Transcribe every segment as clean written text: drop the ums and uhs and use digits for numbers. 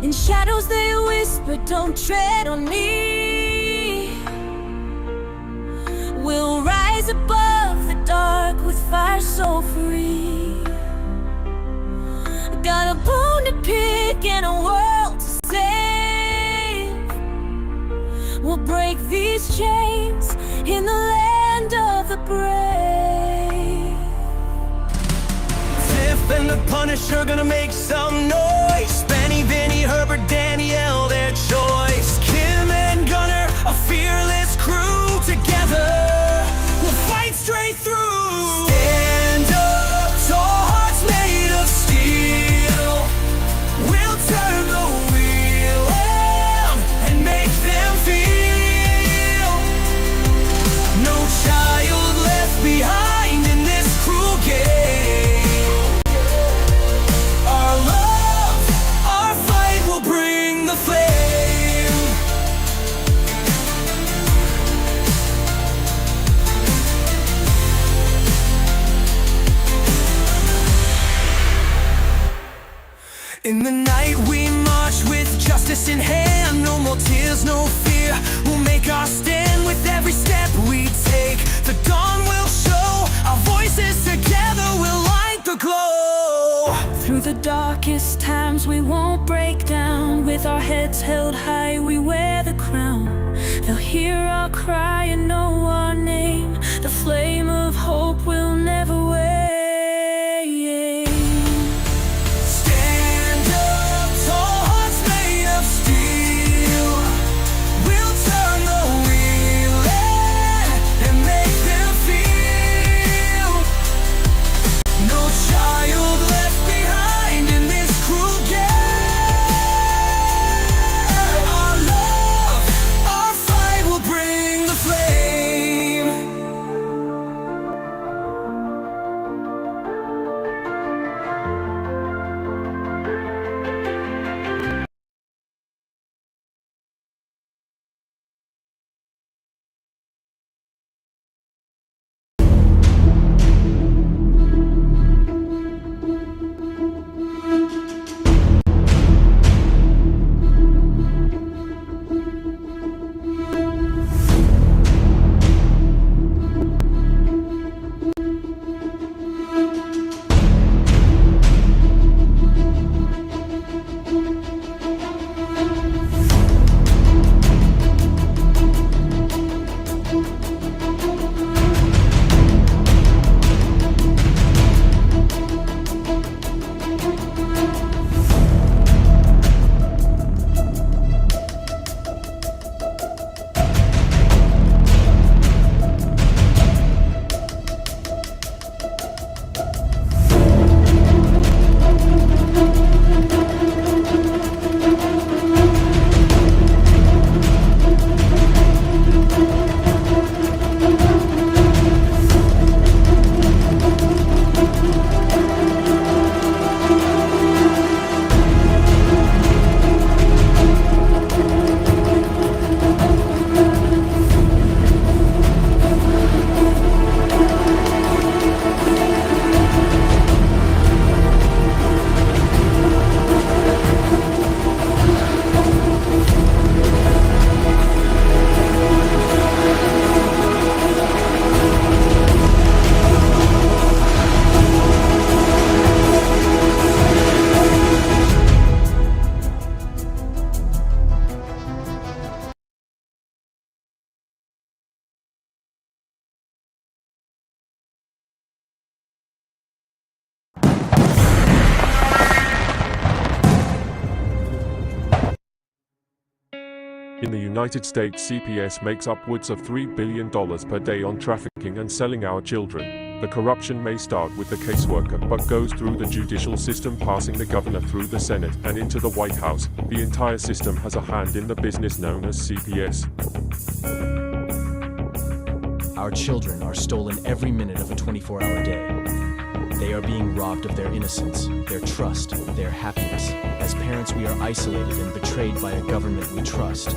In shadows they whisper, don't tread on me. We'll rise above the dark with fire so free. Got a bone to pick and a world to save. We'll break these chains in the land of the brave. Tiff and the Punisher gonna make some noise. Benny, Vinny, Herbert, Danielle, their choice. Kim and Gunner, a fearless crew. Together, we'll fight straight through. Stand up, tall hearts made of steel. We'll turn the wheel and make them feel. No child left behind in this cruel game. Our love, our fight will bring the flame. In the night we march with justice in hand. No more tears, no fear. We'll make our stand with every step we take. The dawn will show. Our voices together will light the glow. Through the darkest times we won't break down. With our heads held high we wear the crown. They'll hear our cry and know our name. The flame of hope will never wane. Stand up, tall hearts made of steel. We'll turn the wheel and make them feel. No child left behind in this cruel game. Our love, our fight will bring the flame. In the United States, CPS makes upwards of $3 billion per day on trafficking and selling our children. The corruption may start with the caseworker, but goes through the judicial system, passing the governor through the Senate and into the White House. The entire system has a hand in the business known as CPS. Our children are stolen every minute of a 24-hour day. They are being robbed of their innocence, their trust, their happiness. As parents, we are isolated and betrayed by a government we trust.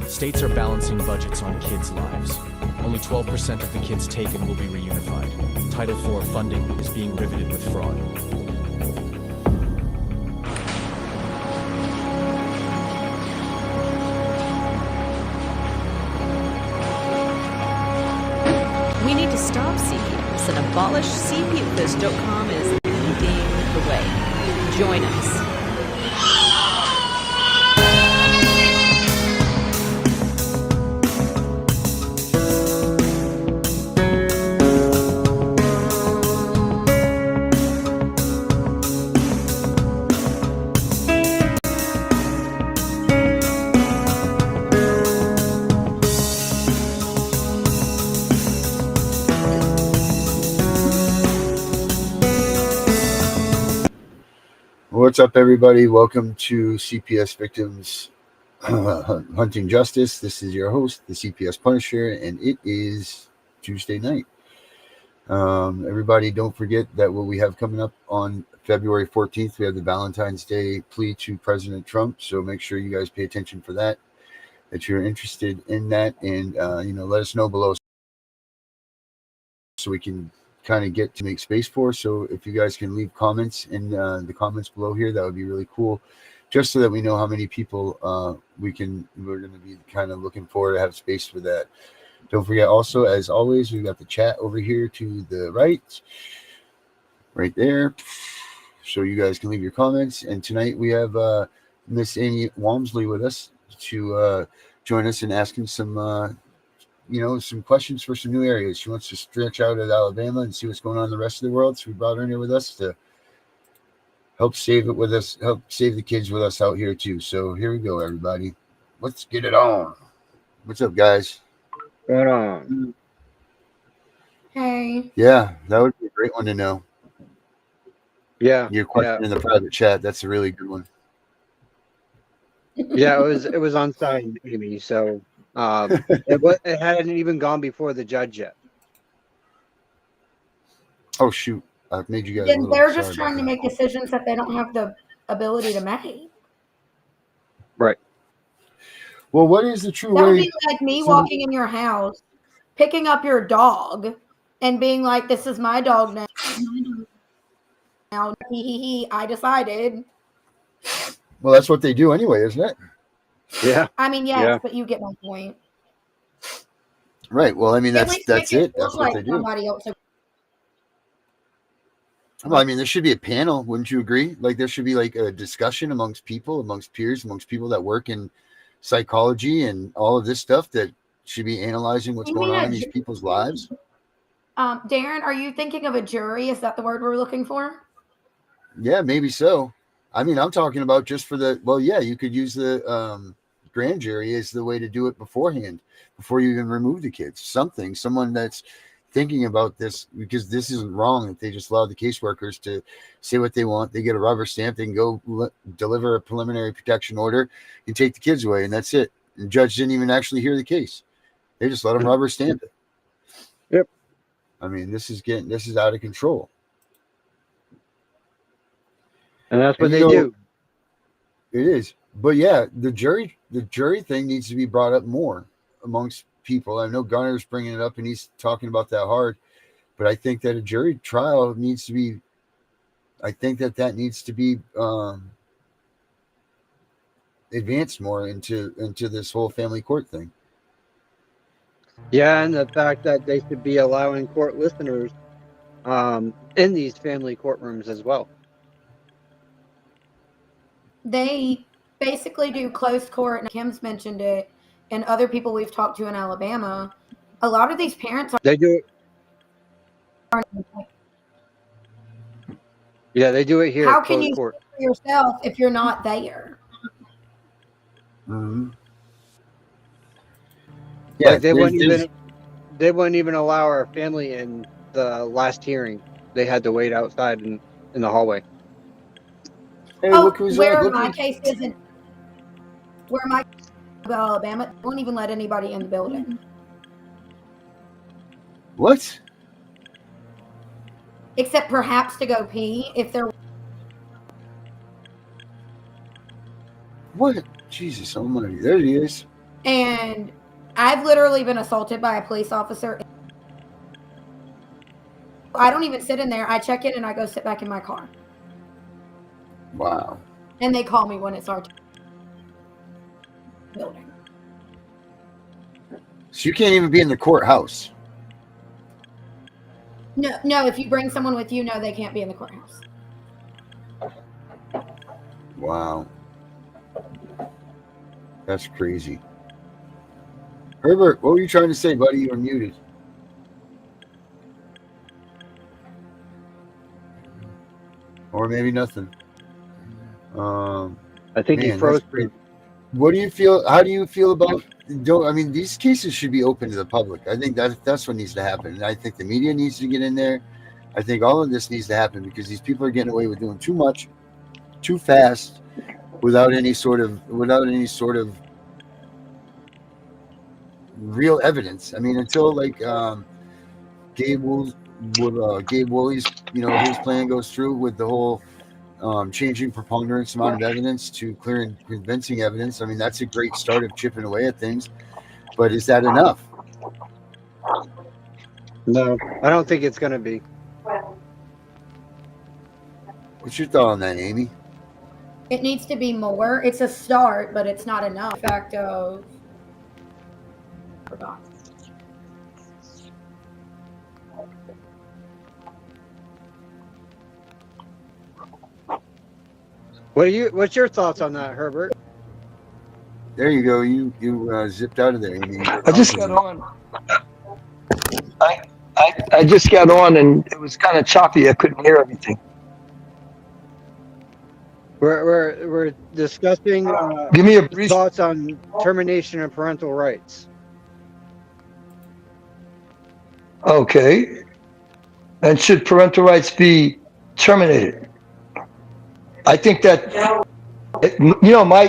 States are balancing budgets on kids' lives. Only 12% of the kids taken will be reunified. Title IV funding is being riveted with fraud. We need to stop CPS and abolish CPS.com is leading the way. Join us. What's up, everybody? Welcome to CPS Victims Hunting Justice. This is your host, the CPS Punisher, and it is Tuesday night. Everybody, don't forget that what we have coming up on February 14th, we have the Valentine's Day plea to President Trump. So make sure you guys pay attention for that you're interested in that, and let us know below so we can kind of get to make space for. So if you guys can leave comments in the comments below here, that would be really cool, just so that we know how many people we're going to be kind of looking for to have space for that. Don't forget also, as always, we got the chat over here to the right there, so you guys can leave your comments. And tonight we have Miss Amy Walmsley with us to join us in asking some some questions for some new areas. She wants to stretch out at Alabama and see what's going on in the rest of the world. So we brought her in here with us to help save the kids with us out here too. So here we go, everybody. Let's get it on. What's up, guys? What's going on? Hey. Yeah, that would be a great one to know. Yeah. Your question in the private chat, that's a really good one. Yeah, it was unsigned, Amy, so it hadn't even gone before the judge yet. Oh shoot, I've made you guys. Then they're just trying to make decisions that they don't have the ability to make. Right. Well, what is the true That way? would be like me walking in your house, picking up your dog, and being like, "This is my dog now." Now, I decided. Well, that's what they do anyway, isn't it? Yeah. I mean, yes, but you get my point. Right. Well, I mean, that's it. That's what they do. Somebody else. Well, I mean, there should be a panel, wouldn't you agree? Like, there should be like a discussion amongst people, amongst peers, amongst people that work in psychology and all of this stuff that should be analyzing what's going on in these people's lives. Darren, are you thinking of a jury? Is that the word we're looking for? Yeah, maybe so. I mean, I'm talking about just for you could use the grand jury as the way to do it beforehand, before you even remove the kids. Someone that's thinking about this, because this isn't wrong that they just allow the caseworkers to say what they want. They get a rubber stamp, they can go deliver a preliminary protection order and take the kids away, and that's it. And the judge didn't even actually hear the case. They just let them rubber stamp it. Yep. I mean, this is out of control. And that's what they do. It is. But yeah, the jury thing needs to be brought up more amongst people. I know Gunner's bringing it up and he's talking about that hard, but I think that a jury trial needs to be, advanced more into this whole family court thing. Yeah, and the fact that they should be allowing court listeners in these family courtrooms as well. They basically do closed court, and Kim's mentioned it, and other people we've talked to in Alabama. A lot of these parents They do it. Yeah, they do it here. How can you speak for yourself if you're not there? Mm-hmm. Yeah, like they wouldn't even allow our family in the last hearing. They had to wait outside in the hallway. Hey, where my case isn't, Alabama won't even let anybody in the building. What? Except perhaps to go pee if they're. What? Jesus almighty. There he is. And I've literally been assaulted by a police officer. I don't even sit in there. I check in and I go sit back in my car. Wow. And they call me when it's our building. So you can't even be in the courthouse. No, if you bring someone with you, no, they can't be in the courthouse. Wow. That's crazy. Herbert, what were you trying to say, buddy? You were muted. Or maybe nothing. I think he froze. What do you feel? How do you feel about? I mean, these cases should be open to the public. I think that's what needs to happen. And I think the media needs to get in there. I think all of this needs to happen because these people are getting away with doing too much, too fast, without any sort of real evidence. I mean, until like Gabe Woolley's, his plan goes through with the whole changing preponderance amount of evidence to clear and convincing evidence. I mean, that's a great start of chipping away at things, but is that enough? No, I don't think it's going to be. What's your thought on that, Amy? It needs to be more. It's a start, but it's not enough. In fact, forgot. What's your thoughts on that, Herbert? There you go. You zipped out of there, Amy. I just got on. I just got on and it was kind of choppy. I couldn't hear everything. We're discussing Give me a brief thoughts on termination of parental rights. Okay. And should parental rights be terminated? I think that,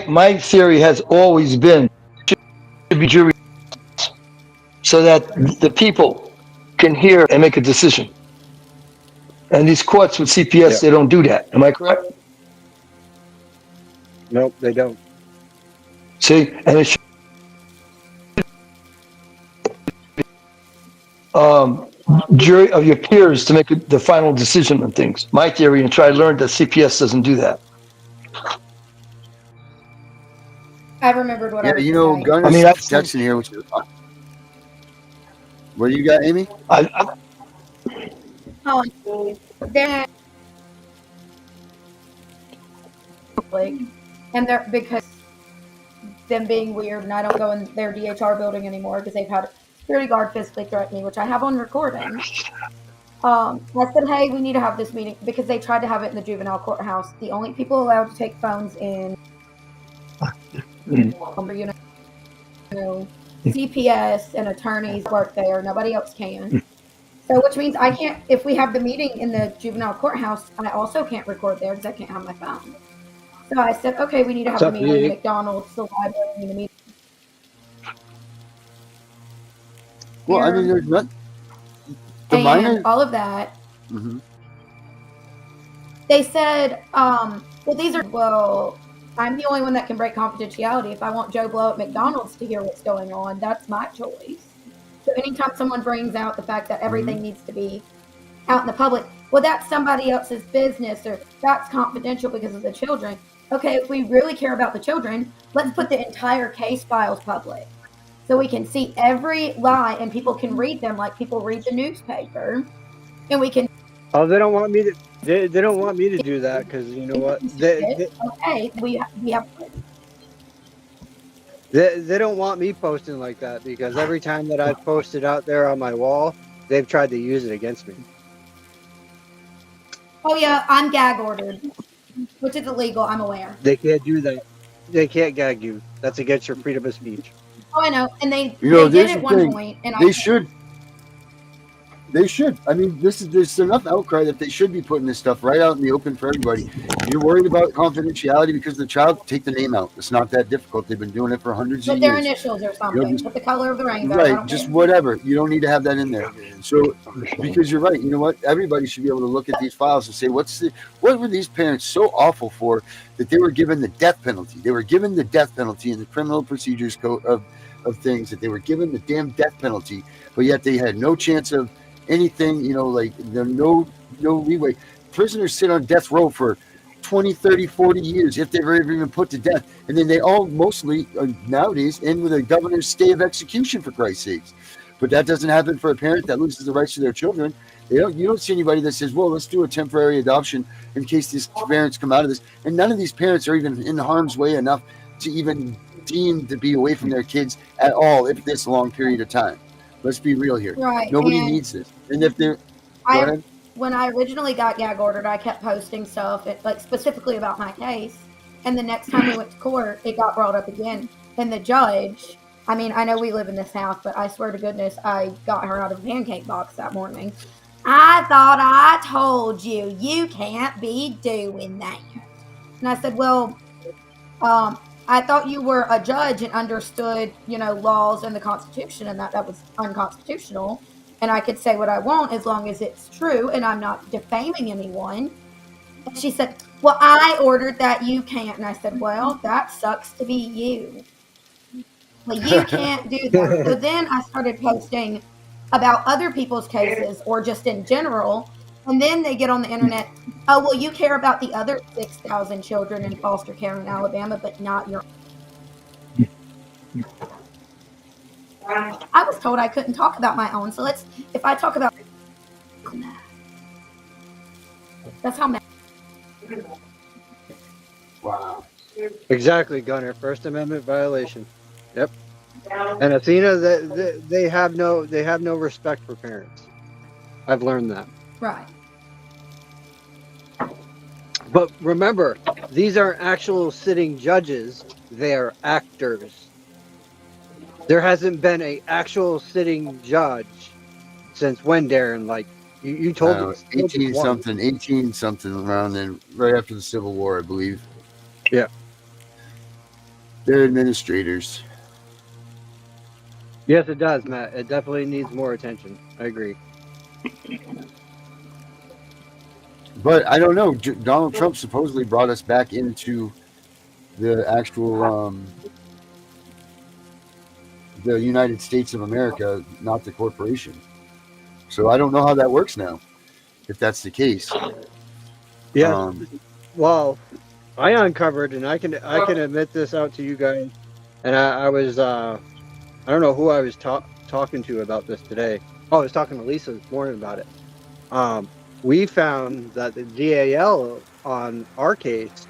my theory has always been should be jury so that the people can hear and make a decision. And these courts with CPS, They don't do that. Am I correct? Nope, they don't. See, and it should jury of your peers to make the final decision on things. My theory, and I learned that CPS doesn't do that. I remembered what I was saying. Gunner's Jackson here. What do you got, Amy? They're and they're because them being weird, and I don't go in their DHR building anymore because they've had a security guard physically threaten me, which I have on recording. I said, hey, we need to have this meeting because they tried to have it in the juvenile courthouse. The only people allowed to take phones in CPS and attorneys work there. Nobody else can. So, which means I can't, if we have the meeting in the juvenile courthouse, I also can't record there because I can't have my phone. So I said, okay, we need to have a meeting in McDonald's, the library, and a meeting. Well, I mean, there's not the minor, all of that. Mm-hmm. They said, I'm the only one that can break confidentiality. If I want Joe Blow at McDonald's to hear what's going on, that's my choice. So anytime someone brings out the fact that everything needs to be out in the public, well, that's somebody else's business, or that's confidential because of the children. Okay, if we really care about the children, let's put the entire case files public so we can see every lie and people can read them like people read the newspaper, and we can. Oh, they don't want me to. They don't want me to do that because you know what? They don't want me posting like that because every time that I've posted out there on my wall, they've tried to use it against me. Oh yeah, I'm gag ordered, which is illegal. I'm aware. They can't do that. They can't gag you. That's against your freedom of speech. Oh, I know, and they did at one point, and they should. They should. I mean, there's enough outcry that they should be putting this stuff right out in the open for everybody. You're worried about confidentiality because of the child, take the name out. It's not that difficult. They've been doing it for hundreds of years. Put their initials or something. Put the color of the rainbow. Right, just whatever. You don't need to have that in there. So, because you're right. You know what? Everybody should be able to look at these files and say, what were these parents so awful for that they were given the death penalty? They were given the death penalty in the Criminal Procedures Code of of things, that they were given the damn death penalty, but yet they had no chance of anything, like no leeway. Prisoners sit on death row for 20, 30, 40 years if they're ever even put to death. And then they all mostly nowadays end with a governor's stay of execution, for Christ's sakes. But that doesn't happen for a parent that loses the rights to their children. You don't see anybody that says, well, let's do a temporary adoption in case these parents come out of this. And none of these parents are even in harm's way enough to even deem to be away from their kids at all if this long period of time. Let's be real here. Right. Nobody needs this. And if they're... Go ahead. When I originally got gag ordered, I kept posting stuff, like specifically about my case. And the next time we went to court, it got brought up again. And the judge, I mean, I know we live in this house, but I swear to goodness, I got her out of a pancake box that morning. I thought I told you, you can't be doing that. And I said, well, I thought you were a judge and understood, laws and the Constitution, and that was unconstitutional. And I could say what I want as long as it's true and I'm not defaming anyone. And she said, well, I ordered that, you can't. And I said, well, that sucks to be you. Well, you can't do that. So then I started posting about other people's cases or just in general. And then they get on the internet, oh, well, you care about the other 6,000 children in foster care in Alabama, but not your own. I was told I couldn't talk about my own. So if I talk about, that's how mad. Wow. Exactly, Gunner. First Amendment violation. Yep. And Athena, they have no respect for parents. I've learned that. Right. But remember, these aren't actual sitting judges; they are actors. There hasn't been an actual sitting judge since when, Darren? Like you told us, 18 something around then, right after the Civil War, I believe. Yeah. They're administrators. Yes, it does, Matt. It definitely needs more attention. I agree. But I don't know. Donald Trump supposedly brought us back into the actual the United States of America, not the corporation. So I don't know how that works now, if that's the case. Yeah. Well, I uncovered, and I can admit this out to you guys. And I was I don't know who I was talking to about this today. Oh, I was talking to Lisa this morning about it. We found that the GAL on our case,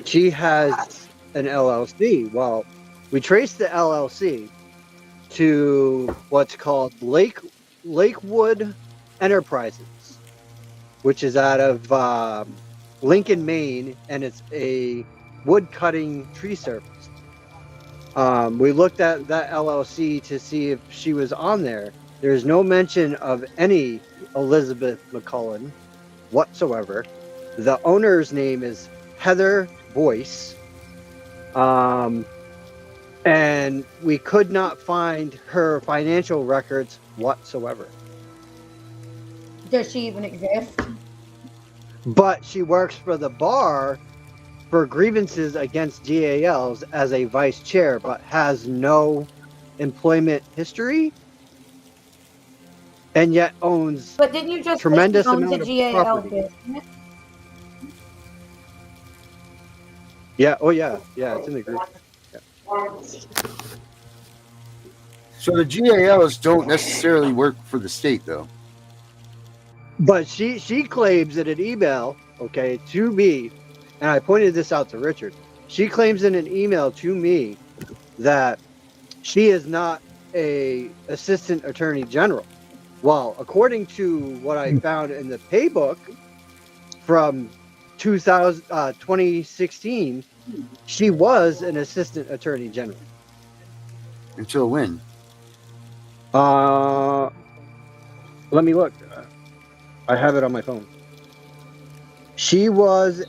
she has an LLC. Well, we traced the LLC to what's called Lakewood Enterprises, which is out of Lincoln, Maine, and it's a wood cutting tree service. We looked at that LLC to see if she was on there. There's no mention of any Elizabeth McCullen whatsoever. The owner's name is Heather Boyce. And we could not find her financial records whatsoever. Does she even exist? But she works for the bar for grievances against GALs as a vice chair, but has no employment history, and yet owns. But didn't you just tremendous owns amount a of GAL property. business? Yeah. Oh yeah. Yeah. It's in the group. So the GALs don't necessarily work for the state, though. But she claims in an email, to me, and I pointed this out to Richard. She claims in an email to me that she is not a assistant attorney general. Well, according to what I found in the pay book from 2016, she was an assistant attorney general. Until when? Let me look. I have it on my phone. She was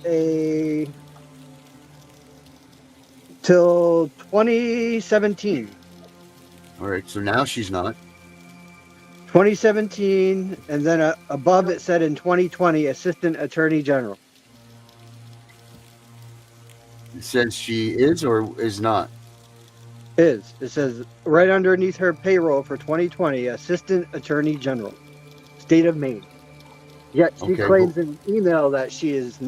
till 2017. All right, so now she's not. 2017, and then above it said in 2020, Assistant Attorney General. It says she is or is not. It says right underneath her payroll for 2020, Assistant Attorney General, State of Maine. Yet she Okay, claims in an email that she's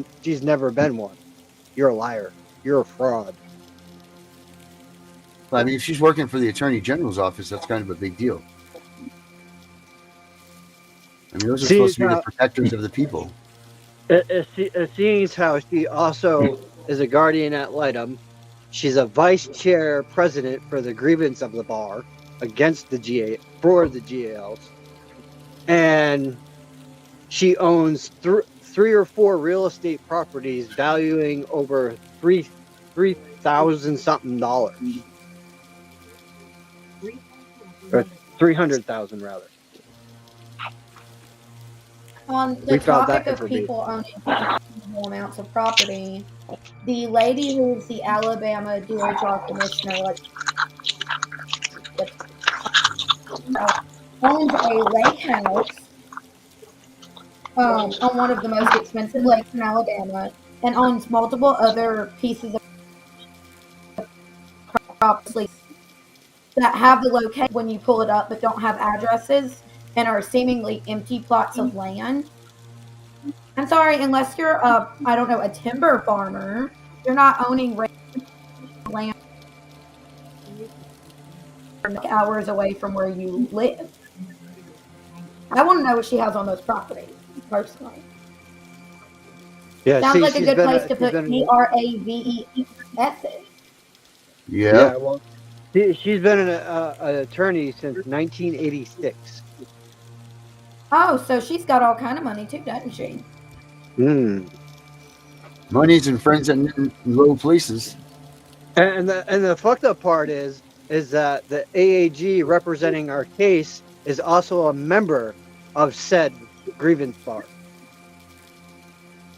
never been one. You're a liar. You're a fraud. I mean, if she's working for the Attorney General's office, that's kind of a big deal. I mean, those are supposed to be the protectors of the people. Seeing as how she also is a guardian ad litem, she's a vice chair president for the grievance of the bar against the for the GALs, and she owns three or four real estate properties valuing over $3,000 something, or 300,000 rather. On the topic of people owning small amounts of property, the lady who's the Alabama DHR commissioner, owns a lake house on one of the most expensive lakes in Alabama, and owns multiple other pieces of property that have the location when you pull it up, but don't have addresses and are seemingly empty plots of land. I'm sorry, unless you're a timber farmer, you're not owning land hours away from where you live. I want to know what she has on those properties, personally. Yeah, sounds like a good place to put GRAVES. Yeah. Well, she's been an attorney since 1986. Oh, so she's got all kind of money too, doesn't she? Money's and friends in low places. And the fucked up part is that the AAG representing our case is also a member of said grievance bar.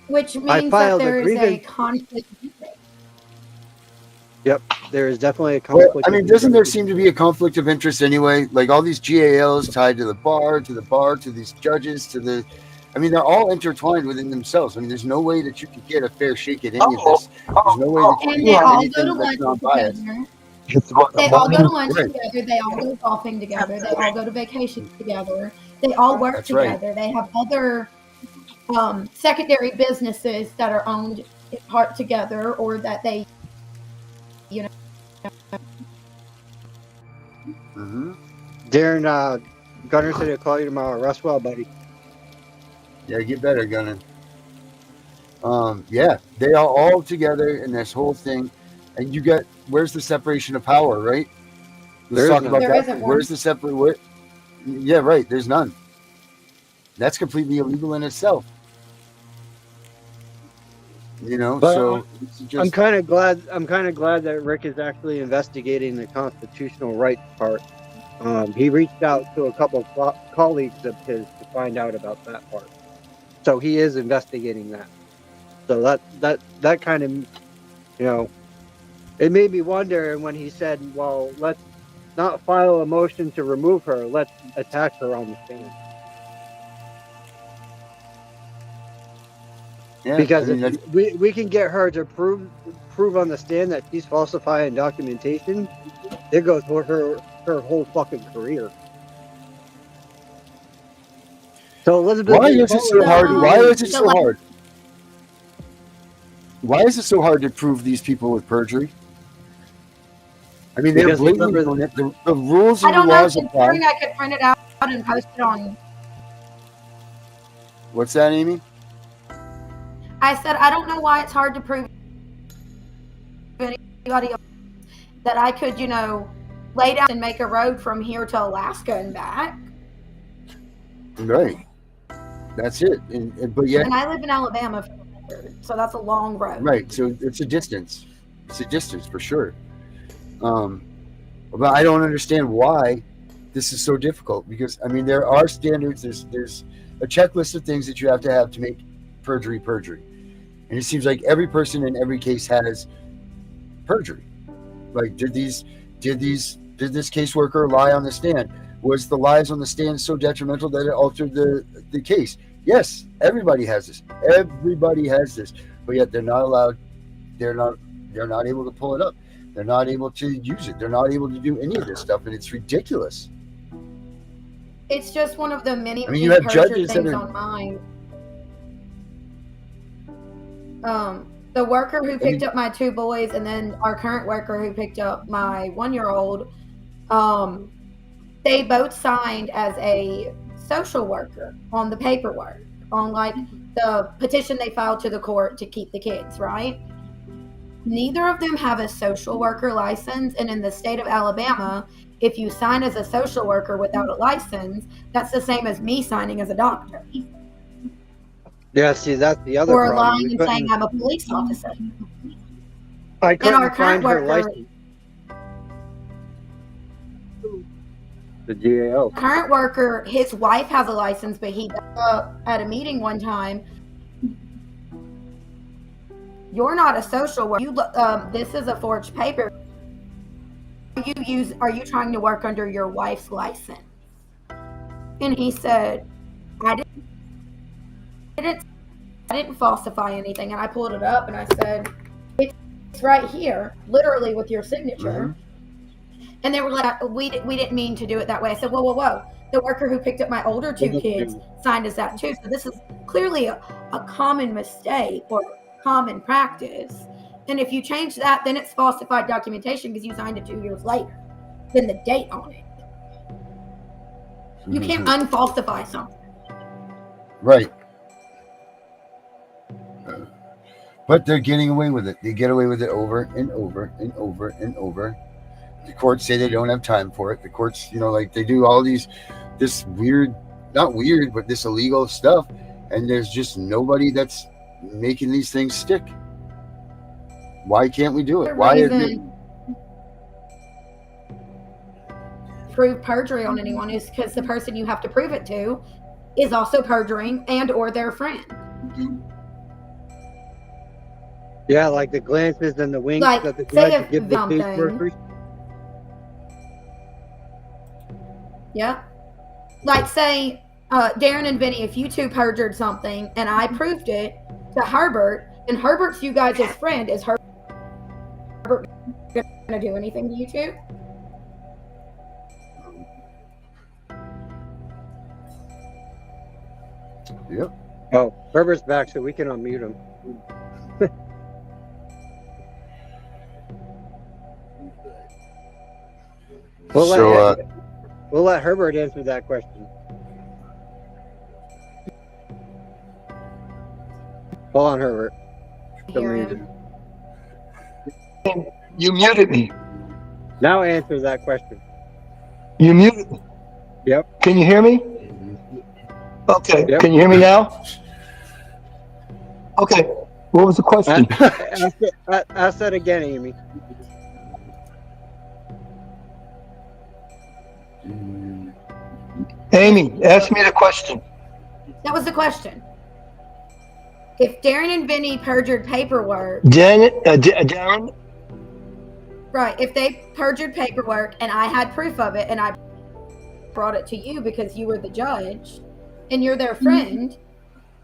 Which means that there is a conflict of interest. Yep, there is definitely a conflict. Well, I mean, doesn't there seem to be a conflict of interest anyway? Like all these GALs tied to the bar, to these judges, I mean, they're all intertwined within themselves. I mean, there's no way that you can get a fair shake at any of this. There's no way that you can get anything that's not biased. They all go to lunch together. They all go golfing together. They all go to vacations together. They all work together. They have other secondary businesses that are owned in part together, or that they, Darren, Gunner said he'll call you tomorrow. Rest well, buddy. Yeah, get better, Gunner. Yeah, they are all together in this whole thing, and you get where's the separation of power, right? Let's talk about that. Where's the separate? Yeah, right. There's none. That's completely illegal in itself. But so I'm kind of glad that Rick is actually investigating the constitutional rights part. He reached out to a couple of colleagues of his to find out about that part. So he is investigating that. So that kind of, it made me wonder when he said, well, let's not file a motion to remove her. Let's attack her on the stand. Yeah, because if we can get her to prove on the stand that she's falsifying documentation, there goes her whole fucking career. So Elizabeth, why is it so hard? Why is it so hard? Why is it so hard to prove these people with perjury? I mean, they're blatantly doing it. The rules and the laws apply. I could print it out and post it on. What's that, Amy? I said, I don't know why it's hard to prove anybody that I could, lay down and make a road from here to Alaska and back. Right. That's it. But yet, and I live in Alabama, so that's a long road. Right. So it's a distance. It's a distance for sure. But I don't understand why this is so difficult, because I mean, there are standards. There's a checklist of things that you have to make perjury, and it seems like every person in every case has perjury. Like, did this caseworker lie on the stand? Was the lies on the stand so detrimental that it altered the case? Yes, everybody has this. Everybody has this, but yet they're not allowed. They're not able to pull it up. They're not able to use it. They're not able to do any of this stuff, and it's ridiculous. It's just one of the many You have perjured judges that things are on mine. The worker who picked up my 2 boys, and then our current worker who picked up my 1-year-old, they both signed as a social worker on the paperwork, on like the petition they filed to the court to keep the kids, right? Neither of them have a social worker license, and in the state of Alabama, if you sign as a social worker without a license, that's the same as me signing as a doctor. Yeah, see, that's the other Or problem. lying and saying I'm a police officer. I And our couldn't current find her worker, license. The GAO. current worker, his wife has a license, but he at a meeting one time. You're not a social worker. This is a forged paper. Are you trying to work under your wife's license? And he said, I didn't falsify anything. And I pulled it up and I said, it's right here, literally with your signature. And they were like, we didn't mean to do it that way. I said, whoa. The worker who picked up my older 2 kids signed as that too. So this is clearly a common mistake or common practice. And if you change that, then it's falsified documentation because you signed it 2 years later than the date on it. You can't unfalsify something. right. But they're getting away with it. They get away with it over and over and over and over. The courts say they don't have time for it. The courts, like they do all this weird, not weird, but this illegal stuff. And there's just nobody that's making these things stick. Why can't we do it? Why reason prove perjury on anyone is because the person you have to prove it to is also perjuring and or their friend. Yeah, like the glances and the winks Like, that the say judge if gives the something- caseworkers. Yeah. Like say, Darren and Vinny, if you 2 perjured something and I proved it to Herbert, and Herbert's you guys' friend, is Herbert gonna do anything to you 2? Yep. Oh, Herbert's back, so we can unmute him. We'll let Herbert answer that question. Hold on, Herbert. Hear him. You muted me. Now answer that question. You muted me. Yep. Can you hear me? Okay. Yep. Can you hear me now? Okay. What was the question? Ask that again, Amy. Amy, ask me the question. That was the question. If Darren and Vinny perjured paperwork, Darren? right, if they perjured paperwork and I had proof of it and I brought it to you because you were the judge and you're their friend,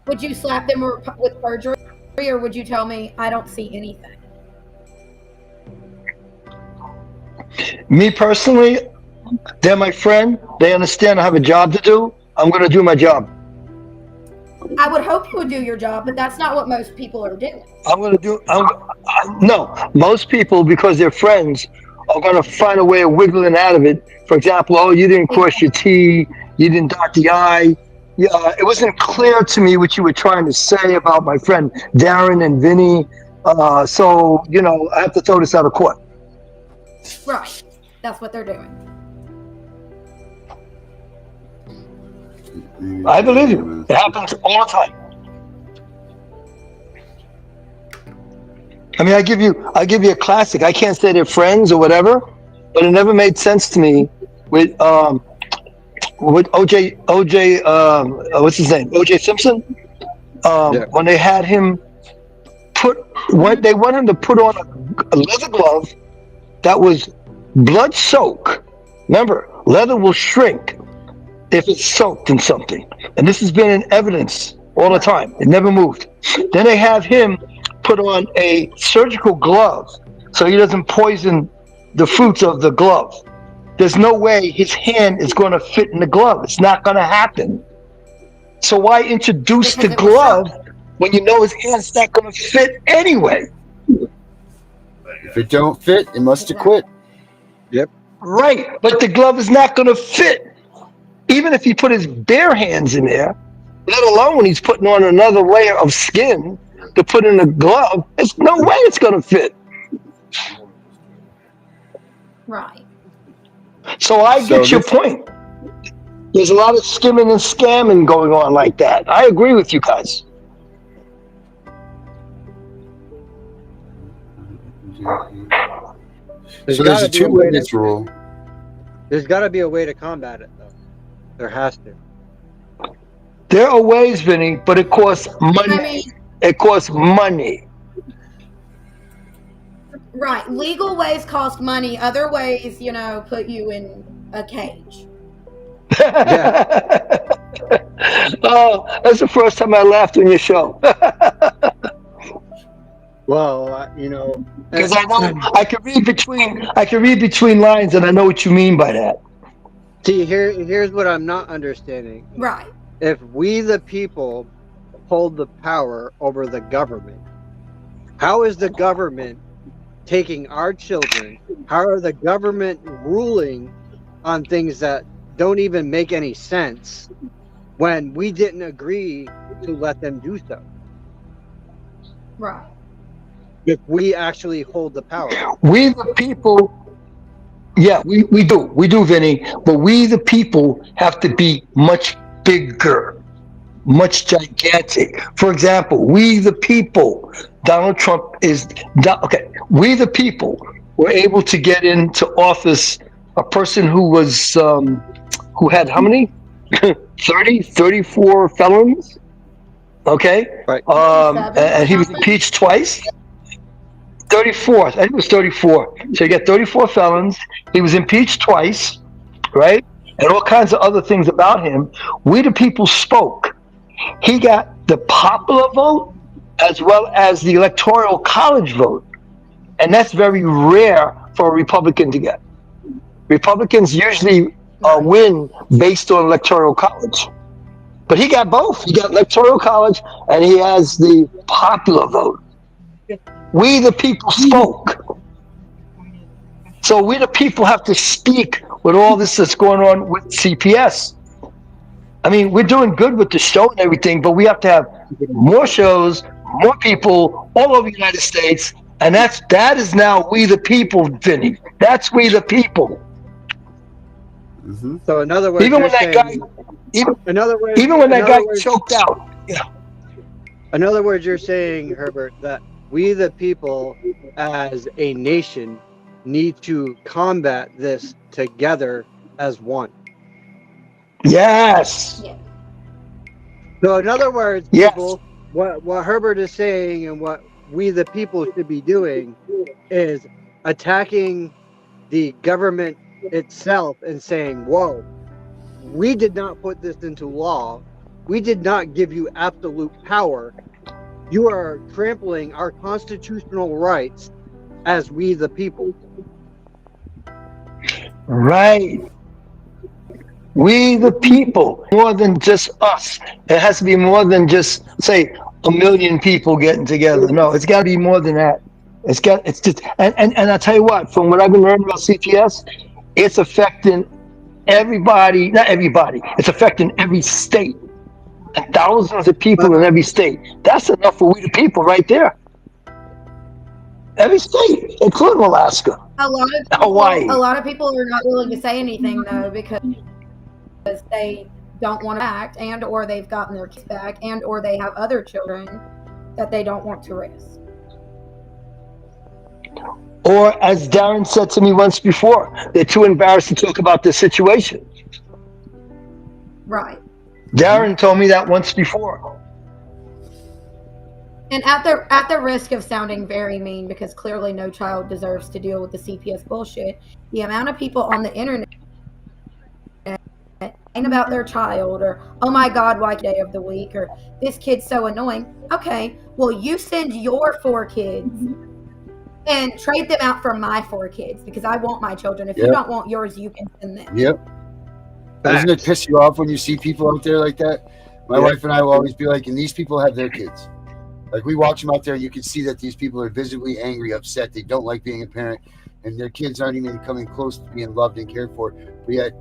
would you slap them with perjury, or would you tell me I don't see anything? Me personally, they're my friend. They understand I have a job to do. I'm going to do my job. I would hope you would do your job, but that's not what most people are doing. No, most people, because they're friends, are going to find a way of wiggling out of it. For example, oh, you didn't cross your T, you didn't dot the I. It wasn't clear to me what you were trying to say about my friend Darren and Vinny. So, I have to throw this out of court. Right. That's what they're doing. I believe you. It happens all the time. I mean, I give you a classic. I can't say they're friends or whatever, but it never made sense to me with OJ, what's his name? OJ Simpson. When they had him they want him to put on a leather glove that was blood soaked. Remember, leather will shrink if it's soaked in something. And this has been in evidence all the time. It never moved. Then they have him put on a surgical glove so he doesn't poison the fruits of the glove. There's no way his hand is going to fit in the glove. It's not going to happen. So why introduce Because the it was glove sharp. when you know his hand's not going to fit anyway? If it don't fit, it must have quit. Yep. Right, but the glove is not going to fit. Even if he put his bare hands in there, let alone when he's putting on another layer of skin to put in a glove, there's no way it's going to fit. Right. So I So get your this- point. There's a lot of skimming and scamming going on like that. I agree with you guys. There's So there's gotta a be a 2 way witness to. rule. There's got to be a way to combat it, though. There has to. There are ways, Vinny, but it costs money. I mean, It costs money. right. Legal ways cost money. Other ways, put you in a cage. Oh, that's the first time I laughed on your show. Well, Because I know I can read between lines, and I know what you mean by that. See, here's what I'm not understanding. Right. If we, the people, hold the power over the government, how is the government taking our children? How are the government ruling on things that don't even make any sense when we didn't agree to let them do so? Right. If we actually hold the power. We the people, yeah, we do, Vinny, but we the people have to be much bigger, much gigantic. For example, we the people, Donald Trump is, okay, we the people were able to get into office a person who was, who had how many? 34 felons, okay? Right. And he was impeached twice. 34, I think it was 34. So you got 34 felons. He was impeached twice, right? And all kinds of other things about him. We the people spoke. He got the popular vote as well as the electoral college vote. And that's very rare for a Republican to get. Republicans usually win based on electoral college. But he got both. He got electoral college and he has the popular vote. We the people spoke. So we the people have to speak with all this that's going on with CPS. I mean, we're doing good with the show and everything, but we have to have more shows, more people all over the United States. And that is now we the people, Vinny. That's we the people. Mm-hmm. So in other words, Even when that saying, guy, even when that guy choked out. Yeah. In other words, you're saying, Herbert, that we the people as a nation need to combat this together as one. Yes. Yeah. So in other words, Yes. people, what Herbert is saying and what we the people should be doing is attacking the government itself and saying, whoa, we did not put this into law. We did not give you absolute power. You are trampling our constitutional rights as we the people. Right. We the people, more than just us. It has to be more than just, say, 1 million people getting together. No, it's got to be more than that. It's just, and I'll tell you what, from what I've been learning about CPS, it's affecting everybody, not everybody, it's affecting every state. And thousands of people in every state. That's enough for we the people right there. Every state, including Alaska, Hawaii. A lot of people are not willing to say anything though because they don't want to act, and or they've gotten their kids back, and or they have other children that they don't want to risk. Or as Darren said to me once before, they're too embarrassed to talk about this situation. Right. Darren told me that once before. And at the risk of sounding very mean, because clearly no child deserves to deal with the CPS bullshit, the amount of people on the internet saying about their child, or oh my god, why day of the week, or this kid's so annoying. Okay, well, you send your 4 kids and trade them out for my 4 kids because I want my children. If you Yep. don't want yours, you can send them. Yep. Doesn't it piss you off when you see people out there like that? My wife and I will always be like, and these people have their kids. Like, we watch them out there, and you can see that these people are visibly angry, upset. They don't like being a parent, and their kids aren't even coming close to being loved and cared for. But yet,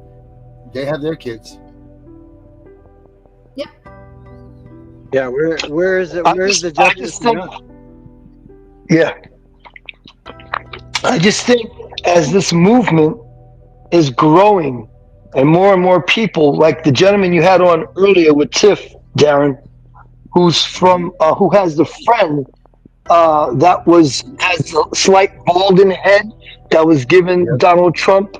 they have their kids. Yep. Yeah, where is it? Where is the I justice? just think, yeah. I just think as this movement is growing and more people, like the gentleman you had on earlier with Tiff, Darren, who's from, who has the friend that has a slight balding head that was given Donald Trump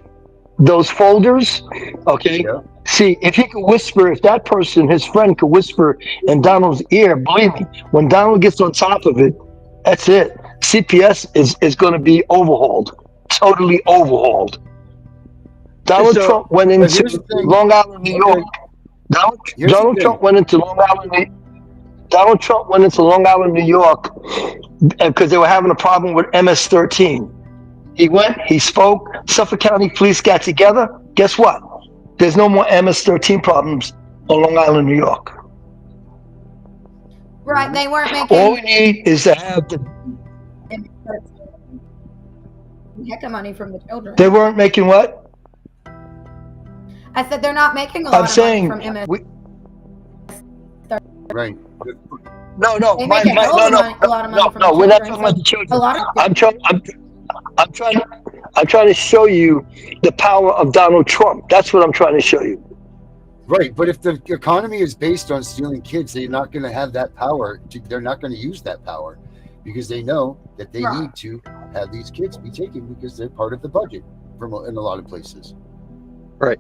those folders, okay? Yeah. See, if he could whisper, if that person, his friend, could whisper in Donald's ear, believe me, when Donald gets on top of it, that's it. CPS is going to be overhauled, totally overhauled. Donald Trump went into Long Island, New York. Donald Trump went into Long Island. Donald Trump went into Long Island, New York, because they were having a problem with MS-13. He went, he spoke, Suffolk County Police got together. Guess what? There's no more MS-13 problems on Long Island, New York. Right, they weren't making... All we need is to have the... heck of money from the children. They weren't making what? I said they're not making a lot of money from MS. Right. No, They make a lot of money from the we're not children. talking about the children. A lot of I'm trying to show you the power of Donald Trump. That's what I'm trying to show you. Right, but if the economy is based on stealing kids, they're not going to have that power. They're not going to use that power because they know that they need to have these kids be taken because they're part of the budget in a lot of places. Right.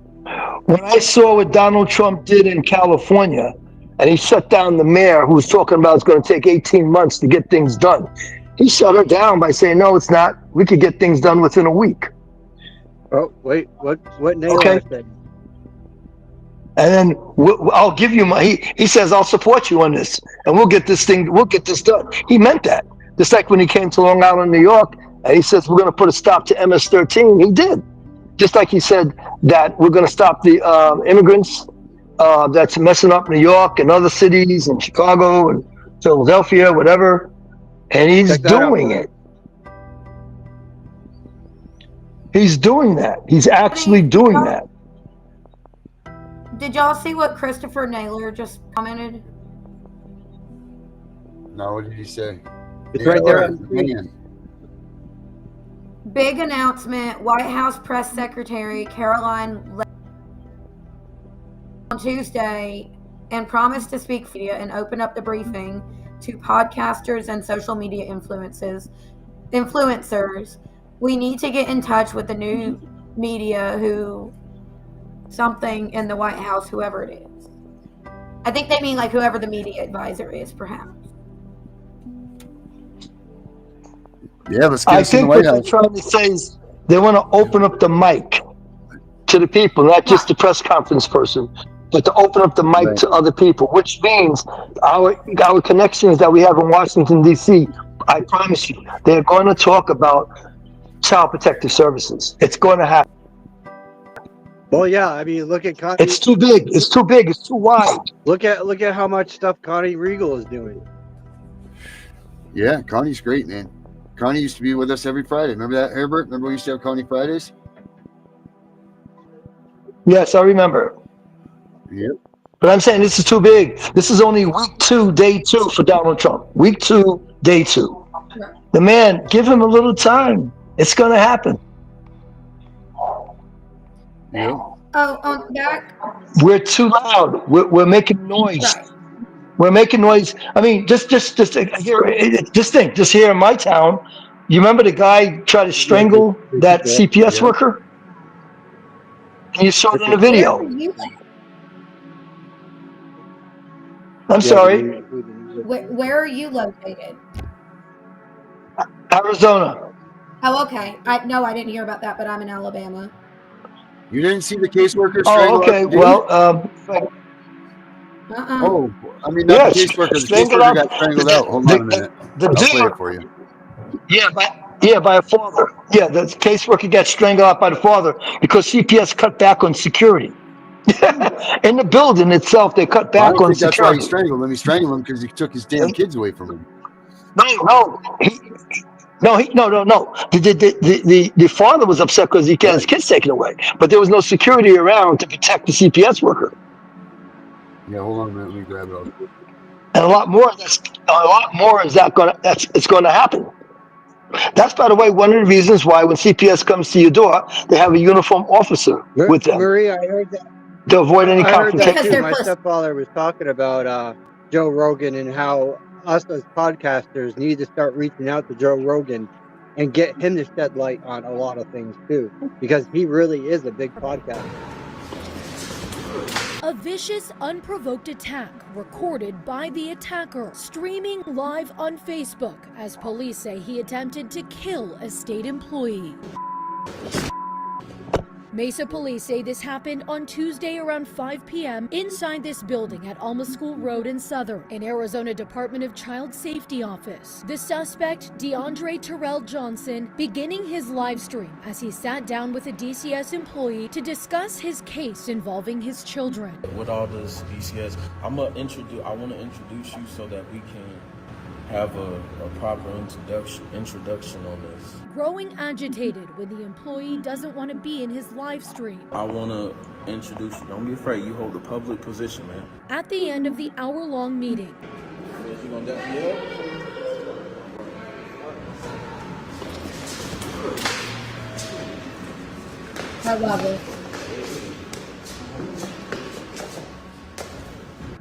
When I saw what Donald Trump did in California, and he shut down the mayor who was talking about it's going to take 18 months to get things done. He shut her down by saying, no, it's not. We could get things done within a week. Oh, wait, what name Okay. is that? And then I'll give you he says, I'll support you on this and we'll get this done. He meant that. Just like when he came to Long Island, New York, and he says, we're going to put a stop to MS-13. He did. Just like he said that we're going to stop the immigrants that's messing up New York and other cities and Chicago and Philadelphia, whatever. And he's doing it. He's doing that. He's actually doing that. Did y'all see what Christopher Naylor just commented? No, what did he say? It's right there. Big announcement. White House Press Secretary Caroline on Tuesday and promised to speak for media and open up the briefing to podcasters and social media influencers. We need to get in touch with the new media something in the White House, whoever it is. I think they mean like whoever the media advisor is, perhaps. Yeah, let's get I think what they're trying to say is they want to open up the mic to the people, not just the press conference person, but to open up the mic to other people, which means our connections that we have in Washington, D.C., I promise you, they're going to talk about Child Protective Services. It's going to happen. Well, yeah, I mean, look at Connie. It's too big. It's too big. It's too wide. Look at how much stuff Connie Regal is doing. Yeah, Connie's great, man. Connie used to be with us every Friday. Remember that, Herbert? Remember we used to have Connie Fridays? Yes, I remember. Yep. But I'm saying this is too big. This is only week 2, day 2 for Donald Trump. Week 2, day 2. The man, give him a little time. It's going to happen. Yeah. Oh, on that. We're too loud. We're making noise. Right. We're making noise. I mean, just think. Just here in my town, you remember the guy tried to strangle that CPS worker? And you saw it in the video. I'm sorry. Where are you located? Arizona. Oh, okay. I didn't hear about that, but I'm in Alabama. You didn't see the caseworker Oh, okay. Well, Oh, I mean, not the caseworker. The caseworker got strangled out. Hold on a minute. I'll play it for you. Yeah, but Yeah, by a father. Yeah, the caseworker got strangled out by the father because CPS cut back on security. In the building itself, they cut Well, I back don't on think that's why he security. strangled him. He strangled him because he took his damn kids away from him. No, no. The father was upset because he got his kids taken away, but there was no security around to protect the CPS worker. Yeah, hold on a minute. Let me grab it. And a lot more. It's going to happen. That's, by the way, one of the reasons why when CPS comes to your door, they have a uniformed officer with them Maria, I heard that. to avoid any I heard that Because confrontation. too. they're My pussy. stepfather was talking about Joe Rogan and how us as podcasters need to start reaching out to Joe Rogan and get him to shed light on a lot of things too, because he really is a big podcaster. A vicious, unprovoked attack recorded by the attacker, streaming live on Facebook as police say he attempted to kill a state employee. Mesa police say this happened on Tuesday around 5 p.m. inside this building at Alma School Road in Southern, an Arizona Department of Child Safety office. The suspect, DeAndre Terrell Johnson, beginning his live stream as he sat down with a DCS employee to discuss his case involving his children. With all this DCS, I want to introduce you so that we can have a proper introduction on this. Growing agitated when the employee doesn't want to be in his live stream. I want to introduce you. Don't be afraid. You hold a public position, man. At the end of the hour-long meeting, You gonna dap me up? I love it.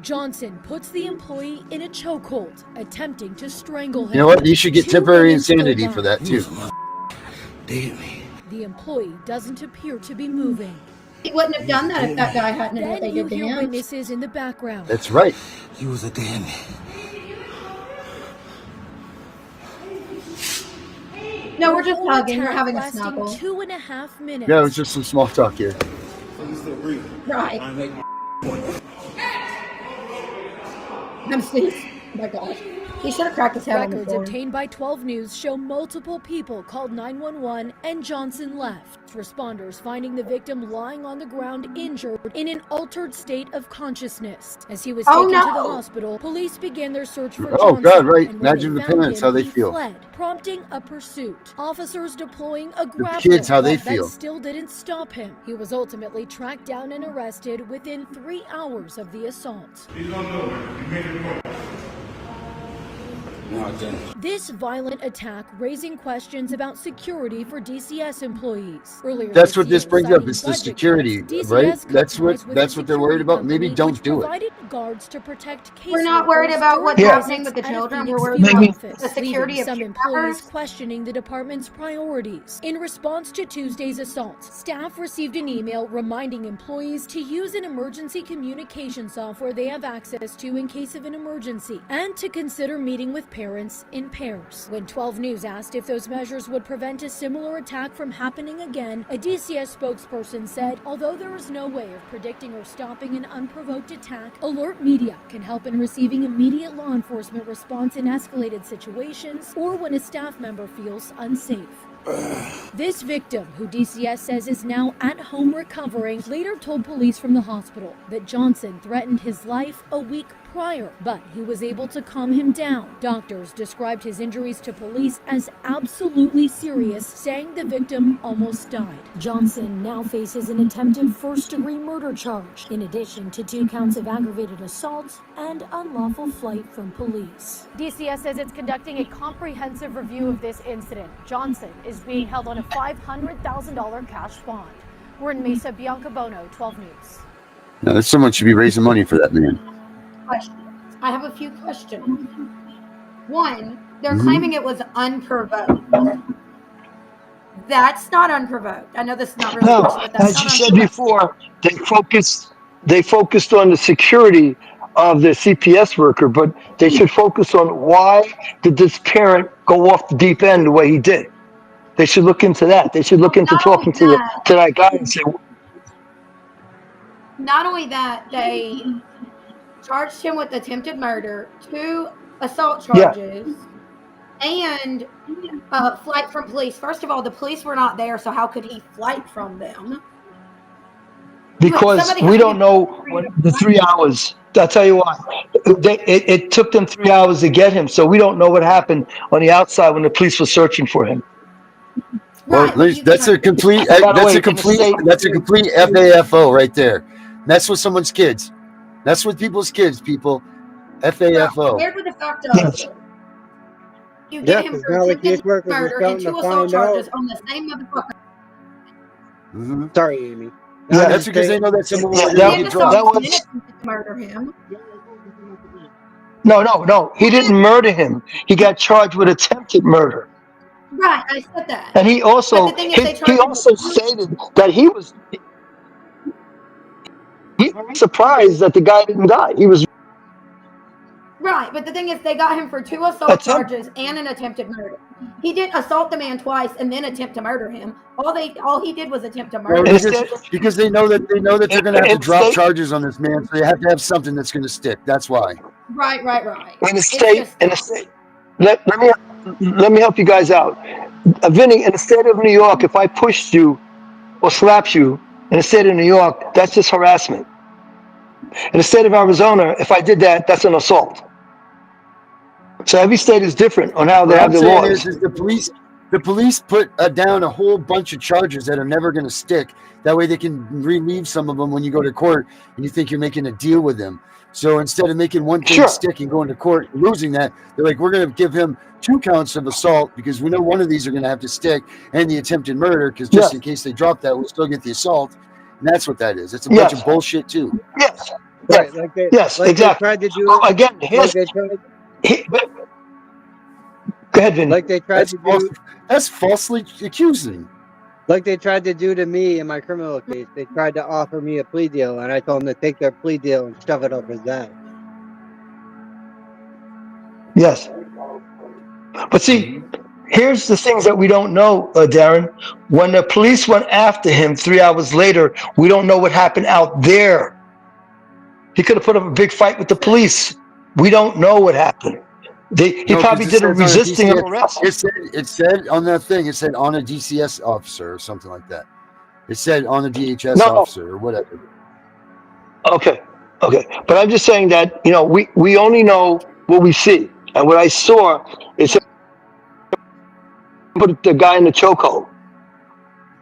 Johnson puts the employee in a chokehold, attempting to strangle him. You know what? You should get 2 temporary minutes go insanity by. for that too. The employee doesn't appear to be moving. He wouldn't have done that if that guy hadn't done what Then they you did to hear him. witnesses in the background. That's right. You was a damn. No, we're just The whole hugging. We're attack having a lasting snuggle. 2.5 minutes. Yeah, it was just some small talk here. Right. I'm sneezed. Oh my gosh. He should have cracked his head on the Records floor. obtained by 12 News show multiple people called 911 and Johnson left. Responders finding the victim lying on the ground injured in an altered state of consciousness. As he was Oh, taken to no. the hospital, police began their search for Oh, Johnson. God, right. And when Imagine they the found parents, him, how they he feel. fled, prompting a pursuit. Officers deploying a grapple. kids, how they but that feel. still didn't stop him. He was ultimately tracked down and arrested within 3 hours of the assault. No, I didn't. This violent attack raising questions about security for DCS employees. Earlier That's what this year, brings up. citing It's the budget security, cuts, DCS right? cut That's ties what with that's a what they're worried security about. Maybe company don't which do it. provided guards to protect caseworkers. We're not worried about what's during happening with the visits at a children. Phoenix We're worried field about office, the security leaving of some team employees members. questioning the department's priorities. In response to Tuesday's assault, staff received an email reminding employees to use an emergency communication software they have access to in case of an emergency, and to consider meeting with parents in pairs. When 12 News asked if those measures would prevent a similar attack from happening again, a DCS spokesperson said, although there is no way of predicting or stopping an unprovoked attack, alert media can help in receiving immediate law enforcement response in escalated situations or when a staff member feels unsafe. This victim, who DCS says is now at home recovering, later told police from the hospital that Johnson threatened his life a week prior, but he was able to calm him down. Doctors described his injuries to police as absolutely serious, saying the victim almost died. Johnson now faces an attempted first-degree murder charge, in addition to 2 counts of aggravated assault and unlawful flight from police. DCS says it's conducting a comprehensive review of this incident. Johnson is being held on a $500,000 cash bond. We're in Mesa. Bianca Bono, 12 News. Now, that someone should be raising money for that man. Questions. I have a few questions. One, they're Mhm. claiming it was unprovoked. That's not unprovoked. I know this is not really a No, question, but that's as not you said unprovoked. before, they focused on the security of the CPS worker, but they should focus on why did this parent go off the deep end the way he did. They should look into that. They should look into Not only talking to that guy and say, Not only that, they charged him with attempted murder, 2 assault Yeah. charges, and flight from police. First of all, the police were not there, so how could he flight from them? Because we don't know what the 3 hours. I'll tell you why. It took them 3 hours to get him, so we don't know what happened on the outside when the police were searching for him. Well, that's a complete FAFO right there. That's with someone's kids. That's with people's kids, people. FAFO. Compared with the fact of you get him for attempted murder and 2 assault charges on the same motherfucker. Mm-hmm. Sorry, Amy. Yeah, that's because they know that someone will get dropped. That was murder him. No. He didn't murder him. He got charged with attempted murder. Right, I said that. And he also stated that he was surprised that the guy didn't die. He was right, but the thing is, they got him for 2 assault charges and an attempted murder. He didn't assault the man twice and then attempt to murder him. All he did was attempt to murder him. Because they know that they're going to have to drop charges on this man, so they have to have something that's going to stick. That's why. Right. In the state, let me help you guys out. Vinny, in the state of New York, if I pushed you or slapped you in the state of New York, that's just harassment. In the state of Arizona, if I did that, that's an assault. So every state is different on how they have their laws. Is the police put down a whole bunch of charges that are never going to stick. That way they can relieve some of them when you go to court and you think you're making a deal with them. So instead of making one thing stick and going to court and losing that, they're like, we're going to give him 2 counts of assault because we know one of these are going to have to stick, and the attempted murder, because just in case they drop that, we'll still get the assault. And that's what that is. It's a bunch of bullshit too. Yes. Right. Exactly. They tried to do again. Go ahead, Vin. Like they tried to do. That's falsely accusing. Like they tried to do to me in my criminal case. They tried to offer me a plea deal, and I told them to take their plea deal and shove it up his ass. Yes. But see, here's the things that we don't know, Darren. When the police went after him 3 hours later, we don't know what happened out there. He could have put up a big fight with the police. We don't know what happened. He probably did a resisting arrest. It said on that thing, it said on a DCS officer or something like that. It said on a DHS officer or whatever. Okay. But I'm just saying that, we only know what we see. And what I saw is put the guy in the chokehold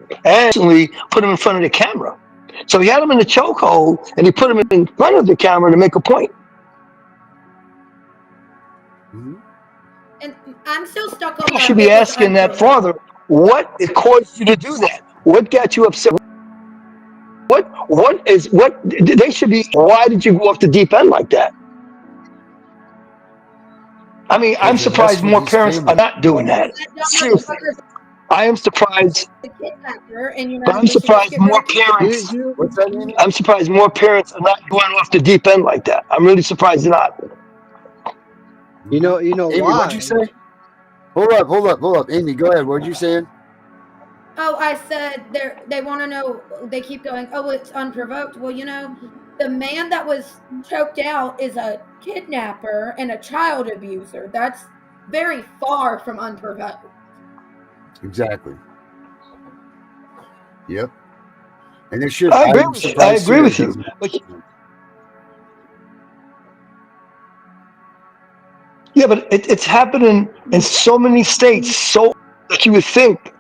and actually put him in front of the camera. So he had him in the chokehold and he put him in front of the camera to make a point. Mm-hmm. And I'm still stuck on that. You should be asking that father, what caused you to do that? What got you upset? What they should be, why did you go off the deep end like that? I mean, I'm surprised more parents are not doing that. Seriously. I am surprised. But I'm surprised more parents. I'm surprised more parents are not going off the deep end like that. I'm really surprised they're not. You know Amy, why? What'd you say? Hold up. Amy, go ahead. What did you say? Oh, I said they want to know. They keep going, oh, it's unprovoked. Well, the man that was choked out is a kidnapper and a child abuser. That's very far from unprovoked. Exactly. Yep. And there should. I agree with you. Yeah, but it's happening in so many states, so that you would think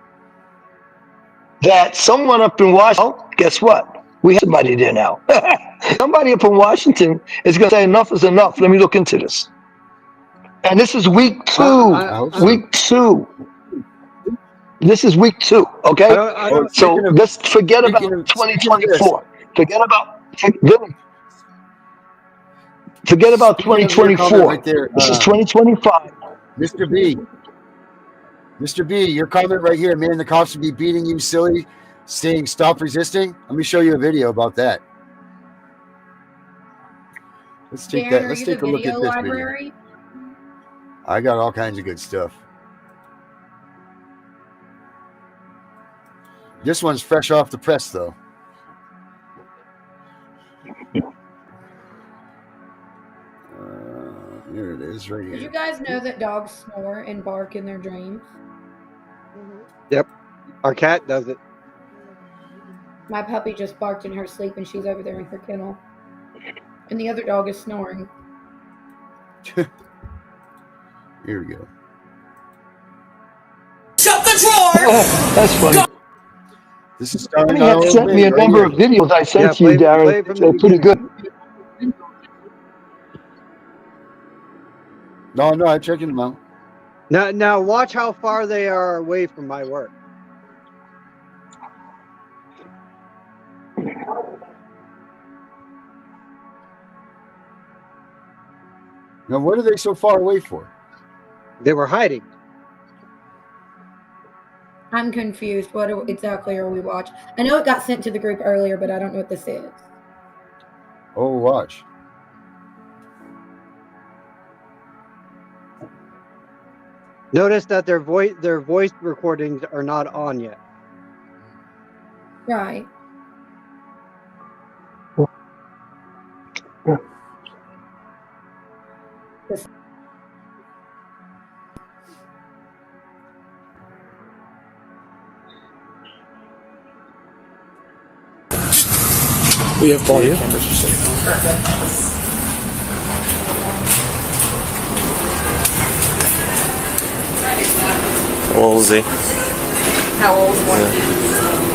that someone up in Washington, guess what? We have somebody there now. Somebody up in Washington is going to say enough is enough. Let me look into this. And this is week 2. Week 2. This is week 2, okay? So let's forget about 2024. Forget about 2024. Right there, this is 2025. Mr. B, your comment right here, man, the cops would be beating you silly, saying stop resisting. Let me show you a video about that. Let's take Darren, Let's take a look at this video. I got all kinds of good stuff. This one's fresh off the press, though. Here it is, right Did you here. guys know that dogs snore and bark in their dreams? Yep. Our cat does it. My puppy just barked in her sleep and she's over there in her kennel. And the other dog is snoring. Here we go. Shut the drawer! Oh, that's funny. This is starting He had sent me a number of videos I sent to you, Darren. They're pretty good. No, I'm checking them out. Now watch how far they are away from my work. Now, what are they so far away for? They were hiding. I'm confused. What exactly are we watching? I know it got sent to the group earlier, but I don't know what this is. Oh, watch. Notice that their voice recordings are not on yet. Right. We have body cameras for safety. How old is he? How old is one?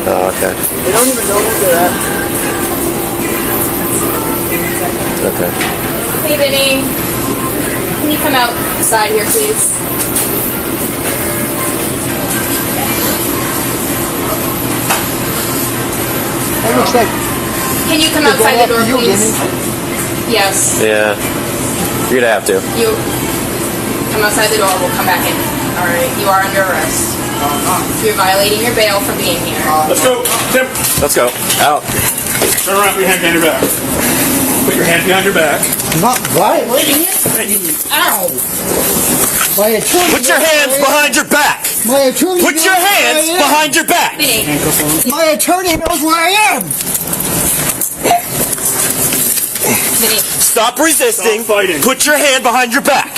Oh, okay. They don't even know who they're at. Okay. Hey, Vinny. Can you come outside here, please? It looks like Can you come they're outside the going door, after you, please? Vinny. Yes. Yeah. You're gonna have to. You come outside the door. We'll come back in. All right. You are under arrest. You're violating your bail for being here. Let's go, Tim. Let's go. Out. Turn around, put your hand behind your back. Put your hand behind your back. Not violating it. Ow! My attorney. Put your hands behind your back! My attorney. Put your hands behind your back! Vinny. My attorney knows where I am. Vinny. Stop resisting. Stop fighting. Put your hand behind your back.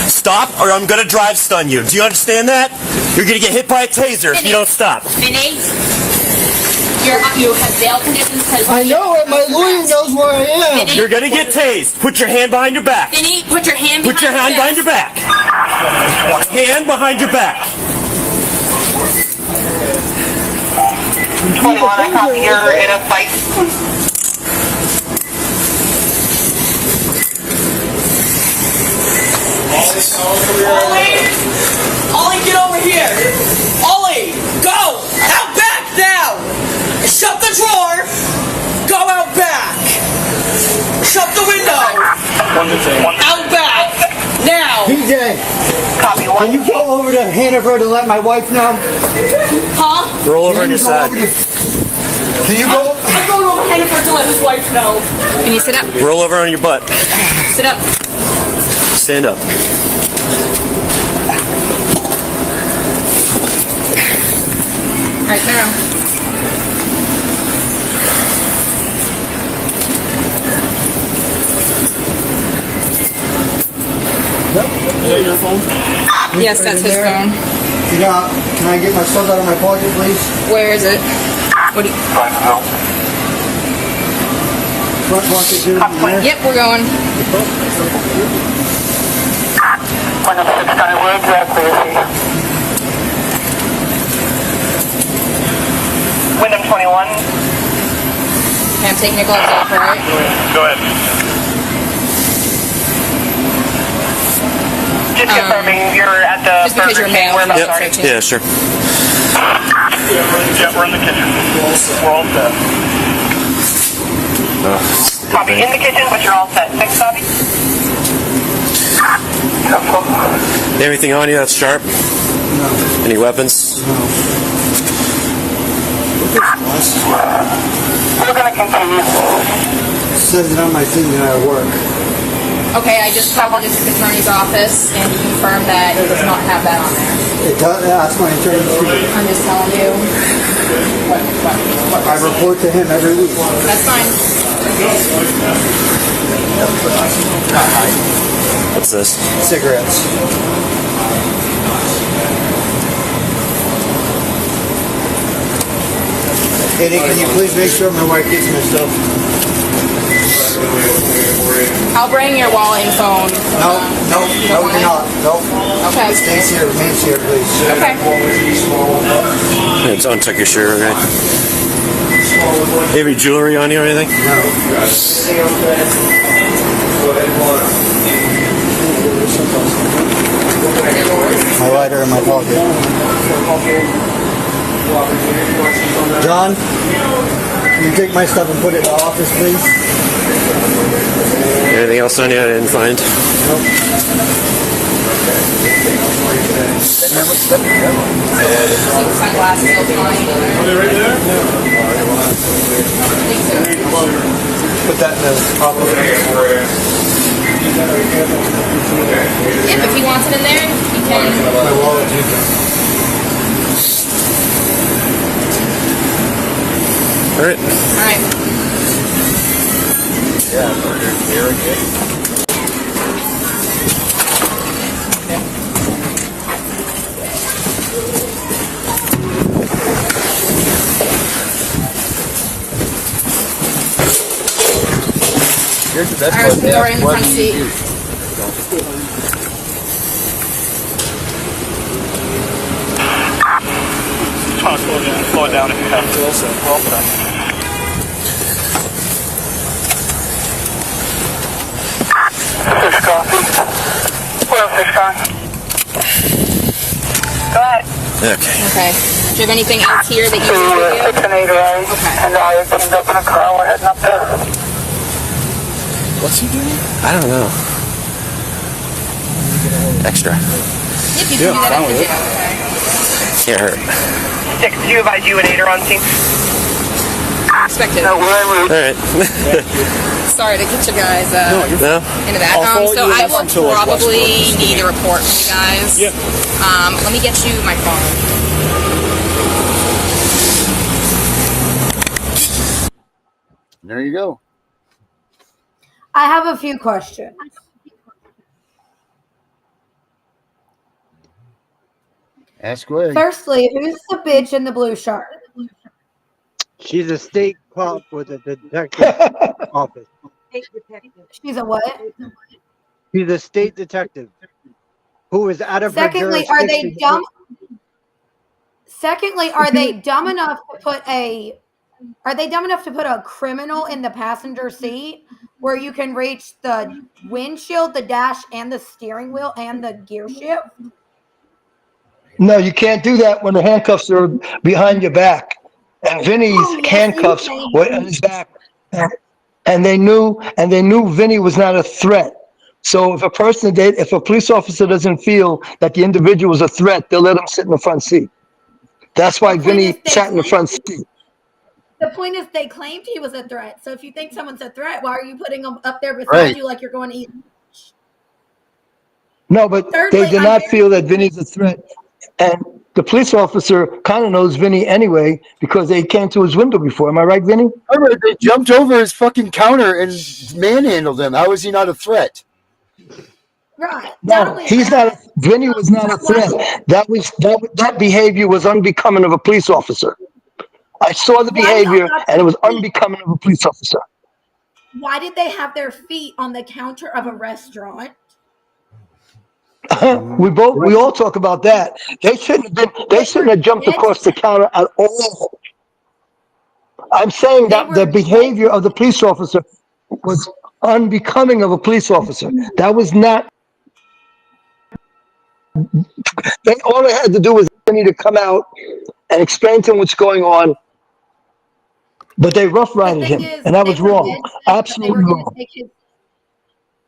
Stop or I'm gonna drive stun you. Do you understand that? You're gonna get hit by a taser if you don't stop. Vinny. You have bail conditions because I know it. My lawyer knows where I am. Vinny. You're gonna get tased. Put your hand behind your back. Vinny, put your hand behind Put your hand behind your back. Hand behind your back. 21, I copy you're in a fight. Ollie, get over here. Ollie, go. Out back now. Shut the drawer. Go out back. Shut the window. Out back. Now. PJ, Copy can one. you go over to Hannaford to let my wife know? Huh? Roll over on your Can side. you go? I'm going over Hannaford to let his wife know. Can you sit up? Roll over on your butt. Sit up. Stand up. All right, turn around. Is that your phone? Yes, that's his phone. Yeah. Can I get my stuff out of my pocket, please? Where is it? What do you... Front pocket, too. There. Yep, we're going. 106, where exactly is he? Wyndham 21. Okay, I'm taking your gloves off, all right? Go ahead. Just confirming you're at the Just because you're male. Whereabouts Yep. are you? Yeah, sure. Yeah, we're in the kitchen. We're all set. Copy in the kitchen, but you're all set. Next copy. Anything on you that's sharp? No. Any weapons? No. We're going to continue. It says it on my thing that I work. Okay, I just called the district attorney's office and he confirmed that it does not have that on there. It does. That's my attorney. I'm just telling you what I report to him every week. that's fine. What's this? Cigarettes. Eddie, can you please make sure my wife gets my stuff? I'll bring your wallet and phone. No, we cannot. No. Okay. Stays here, remains here, please. Okay. Hey, it's untuck your shirt, okay? You have any jewelry on you or anything? My lighter in my pocket. John, can you take my stuff and put it in the office, please? Anything else on you I didn't find? Nope. Sunglasses will fine. Are they right there? Put that in the office. Yep, if he wants it in there, he can. My wallet, you can. All right. All right. Yeah, murder here again. Here's the best All right, part. we are in the front seat. Slow it down if you have to. Also, well done. Six coffee. 106 on. Go ahead. Okay. Okay. Do you have anything else here that you need to 6 and 8 right? Okay. And I teamed up in a car. We're heading up there. What's he doing? I don't know. Extra. If you can do that after jail, okay. Can't hurt. 6, do you advise you and 8 are on scene? Expected. No, we're en route. All right. Sorry to get you guys No? into that. So I will probably need a report from you guys. Yeah. Let me get you my phone. There you go. I have a few questions. Ask away. Firstly, who's the bitch in the blue shirt? She's a state cop with a detective office. She's a what? She's a state detective who is out of her Secondly, are they jurisdiction. dumb? Secondly, are they dumb enough to put a criminal in the passenger seat where you can reach the windshield, the dash, and the steering wheel and the gear shift? No, you can't do that when the handcuffs are behind your back. And Vinny's handcuffs were on his back. And they knew Vinny was not a threat. So if a police officer doesn't feel that the individual is a threat, they'll let him sit in the front seat. That's why Vinny sat in the front seat. The point is they claimed he was a threat. So if you think someone's a threat, why are you putting them up there beside you like you're going to eat? No, but they did not feel that Vinny's a threat. And the police officer kind of knows Vinny anyway because they came to his window before. Am I right, Vinny? They jumped over his fucking counter and manhandled him. How is he not a threat? Right. No, he's not. Vinny was not a threat. That behavior was unbecoming of a police officer. I saw the behavior, and it was unbecoming of a police officer. Why did they have their feet on the counter of a restaurant? We all talk about that. They shouldn't have jumped across the counter at all. I'm saying that the behavior of the police officer was unbecoming of a police officer. That was not. All they had to do was to come out and explain to him what's going on. But they rough rided him, and that was wrong. Absolutely wrong.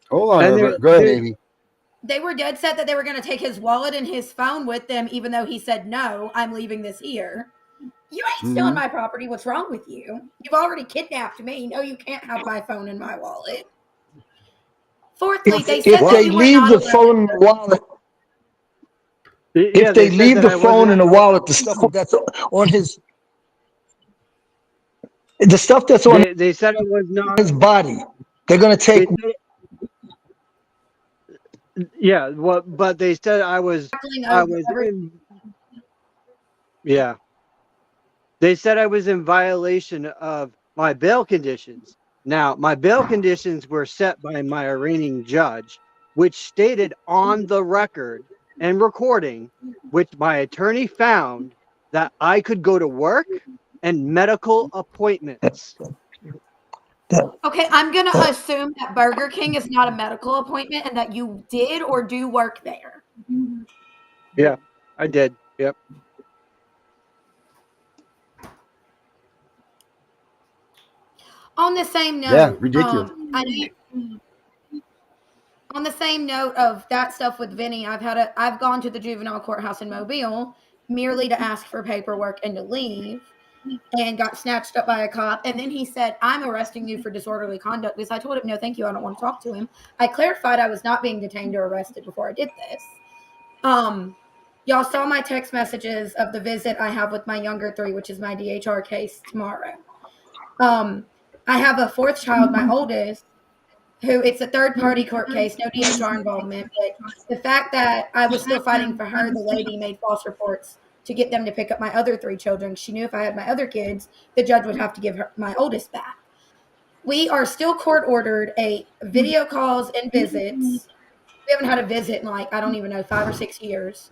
Hold on, go ahead, Amy. They were dead set that they were going to take his wallet and his phone with them, even though he said, no, I'm leaving this here. You ain't stealing my property. What's wrong with you? You've already kidnapped me. No, you can't have my phone and my wallet. Fourthly, they said if they leave the phone in the wallet, if they leave the phone in the wallet, the stuff that's on his, The stuff that's on They said I was not. his body, they're going to take. Yeah, well, but they said I was in. Yeah, they said I was in violation of my bail conditions. Now, my bail conditions were set by my arraigning judge, which stated on the record and recording, which my attorney found, that I could go to work and medical appointments. Okay, I'm going to assume that Burger King is not a medical appointment and that you did or do work there. Yeah, I did. Yep. On the same note, Yeah, ridiculous. On the same note of that stuff with Vinny, I've gone to the juvenile courthouse in Mobile merely to ask for paperwork and to leave, and got snatched up by a cop. And then he said, "I'm arresting you for disorderly conduct," because I told him, "No, thank you. I don't want to talk to him." I clarified I was not being detained or arrested before I did this. Y'all saw my text messages of the visit I have with my younger three, which is my DHR case tomorrow. I have a fourth child, my oldest, who it's a third-party court case, no DHR involvement. But the fact that I was still fighting for her, the lady made false reports to get them to pick up my other three children. She knew if I had my other kids, the judge would have to give her my oldest back. We are still court-ordered a video calls and visits. We haven't had a visit in like, I don't even know, 5 or 6 years.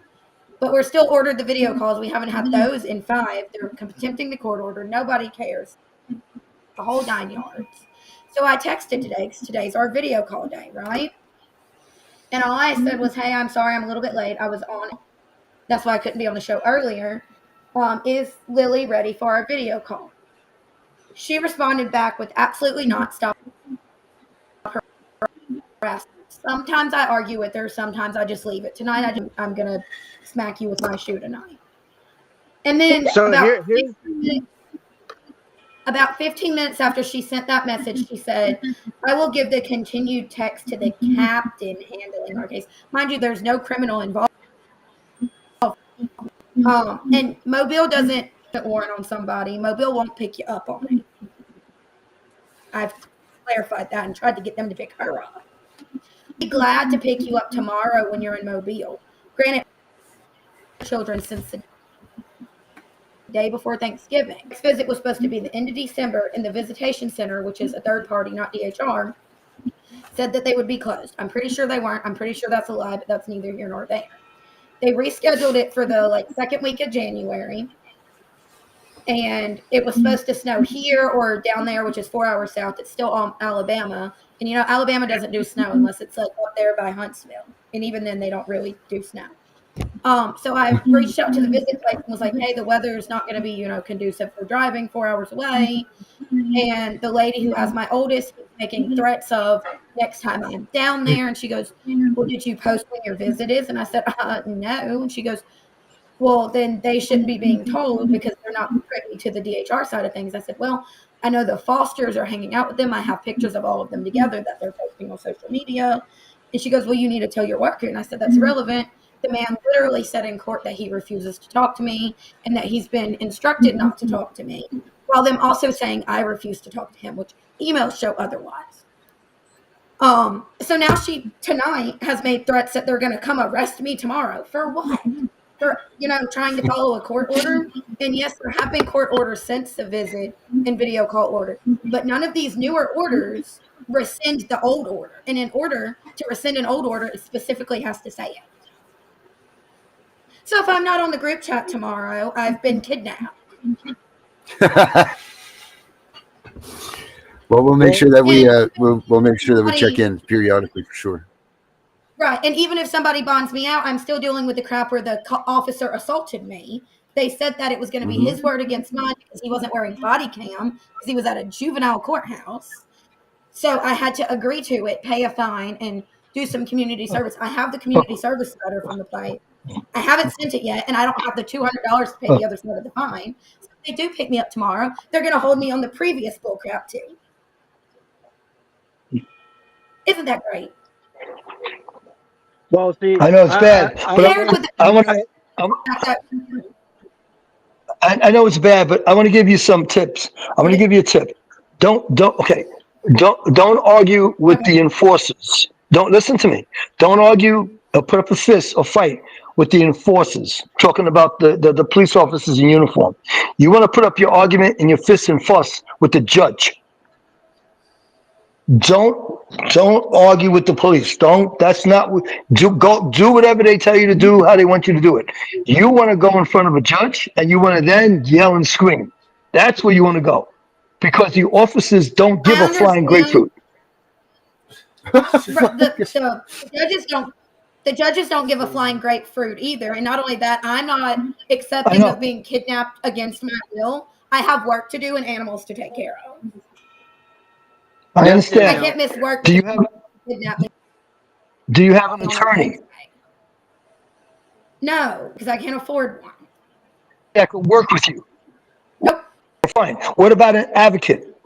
But we're still ordered the video calls. We haven't had those in 5. They're contempting the court order. Nobody cares. The whole 9 yards. So I texted today because today's our video call day, right? And all I said was, "Hey, I'm sorry I'm a little bit late. I was on it. That's why I couldn't be on the show earlier. Is Lily ready for our video call?" She responded back with, "Absolutely not. Stop her." Sometimes I argue with her. Sometimes I just leave it. Tonight, I'm going to smack you with my shoe tonight. And then about 15 minutes after she sent that message, she said, "I will give the continued text to the captain handling our case." Mind you, there's no criminal involved. And Mobile doesn't warrant on somebody. Mobile won't pick you up on it. I've clarified that and tried to get them to pick her up. Be glad to pick you up tomorrow when you're in Mobile. Granted, children since the day before Thanksgiving. Next visit was supposed to be the end of December, and the visitation center, which is a third party, not DHR, said that they would be closed. I'm pretty sure they weren't. I'm pretty sure that's a lie, but that's neither here nor there. They rescheduled it for the second week of January, and it was supposed to snow here or down there, which is 4 hours south. It's still Alabama, and Alabama doesn't do snow unless it's up there by Huntsville, and even then they don't really do snow. So I reached out to the visit place and was like, "Hey, the weather is not going to be, conducive for driving 4 hours away." And the lady who has my oldest is making threats of next time I'm down there. And she goes, "Well, did you post when your visit is?" And I said, "No." And she goes, "Well, then they shouldn't be being told because they're not privy to the DHR side of things." I said, "Well, I know the Fosters are hanging out with them. I have pictures of all of them together that they're posting on social media." And she goes, "Well, you need to tell your worker." And I said, "That's irrelevant. The man literally said in court that he refuses to talk to me and that he's been instructed not to talk to me, while them also saying I refuse to talk to him," which emails show otherwise. So now she tonight has made threats that they're going to come arrest me tomorrow. For what? For, trying to follow a court order. And yes, there have been court orders since the visit and video call order, but none of these newer orders rescind the old order. And in order to rescind an old order, it specifically has to say it. So if I'm not on the group chat tomorrow, I've been kidnapped. Well, we'll make sure that we'll make sure that we check in periodically for sure. Right, and even if somebody bonds me out, I'm still dealing with the crap where the officer assaulted me. They said that it was going to be his word against mine because he wasn't wearing body cam because he was at a juvenile courthouse. So I had to agree to it, pay a fine, and do some community service. I have the community service letter from the place. I haven't sent it yet, and I don't have the $200 to pay the other side of the fine. So if they do pick me up tomorrow, they're going to hold me on the previous bullcrap too. Isn't that great? Well, see, I know it's bad, but I know it's bad, but I want to give you some tips. I'm going to give you a tip. Okay. Don't argue with the enforcers. Don't listen to me. Don't argue or put up a fist or fight with the enforcers. Talking about the police officers in uniform. You want to put up your argument and your fists and fuss with the judge. Don't argue with the police. That's not what do whatever they tell you to do, how they want you to do it. You want to go in front of a judge and you want to then yell and scream. That's where you want to go. Because the officers don't give a flying grapefruit. The judges don't give a flying grapefruit either. And not only that, I'm not accepting of being kidnapped against my will. I have work to do and animals to take care of. I understand. I can't miss work. Do you have an attorney? No, because I can't afford one. That could work with you. Nope. Fine. What about an advocate?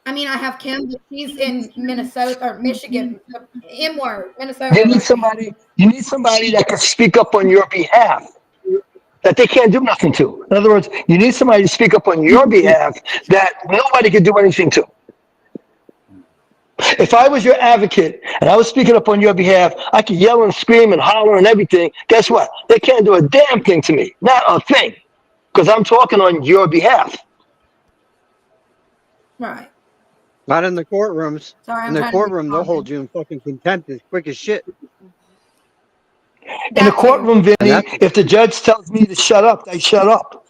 I mean, I have Kim, but she's in Minnesota or Michigan. M-word, Minnesota. You need somebody that can speak up on your behalf that they can't do nothing to. In other words, you need somebody to speak up on your behalf that nobody can do anything to. If I was your advocate and I was speaking up on your behalf, I could yell and scream and holler and everything. Guess what? They can't do a damn thing to me. Not a thing. Because I'm talking on your behalf. Right. Not in the courtrooms. Sorry, in the courtroom, they'll hold you in fucking contempt as quick as shit. In the courtroom, Vinny, if the judge tells me to shut up, I shut up.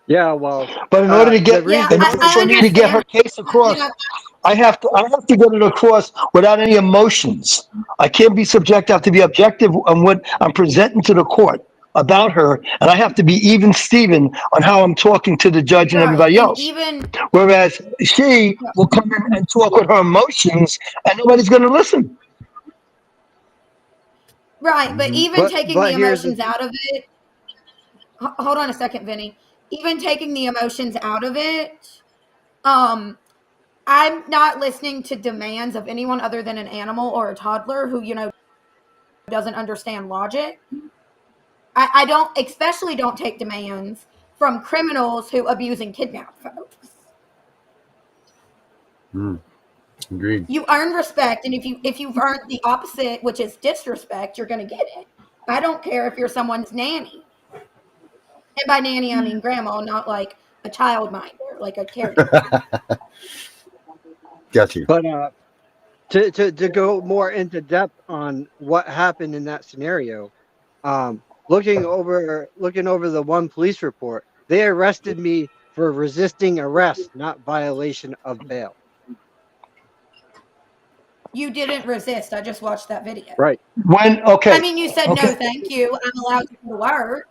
Yeah, well, but in order to get, for me to get her case across, I have to get it across without any emotions. I can't be subjective. I have to be objective on what I'm presenting to the court about her, and I have to be even Steven on how I'm talking to the judge and everybody else. Whereas she will come in and talk with her emotions, and nobody's going to listen. Right, but even taking the emotions out of it. Hold on a second, Vinny. Even taking the emotions out of it, I'm not listening to demands of anyone other than an animal or a toddler who, doesn't understand logic. I don't take demands from criminals who abuse and kidnap folks. Agreed. You earn respect, and if you've earned the opposite, which is disrespect, you're going to get it. I don't care if you're someone's nanny. And by nanny, I mean grandma, not like a child minder, like a caregiver. Got you. But to go more into depth on what happened in that scenario, looking over the one police report, they arrested me for resisting arrest, not violation of bail. You didn't resist. I just watched that video. Right. I mean, you said no, thank you. I'm allowed to go to work.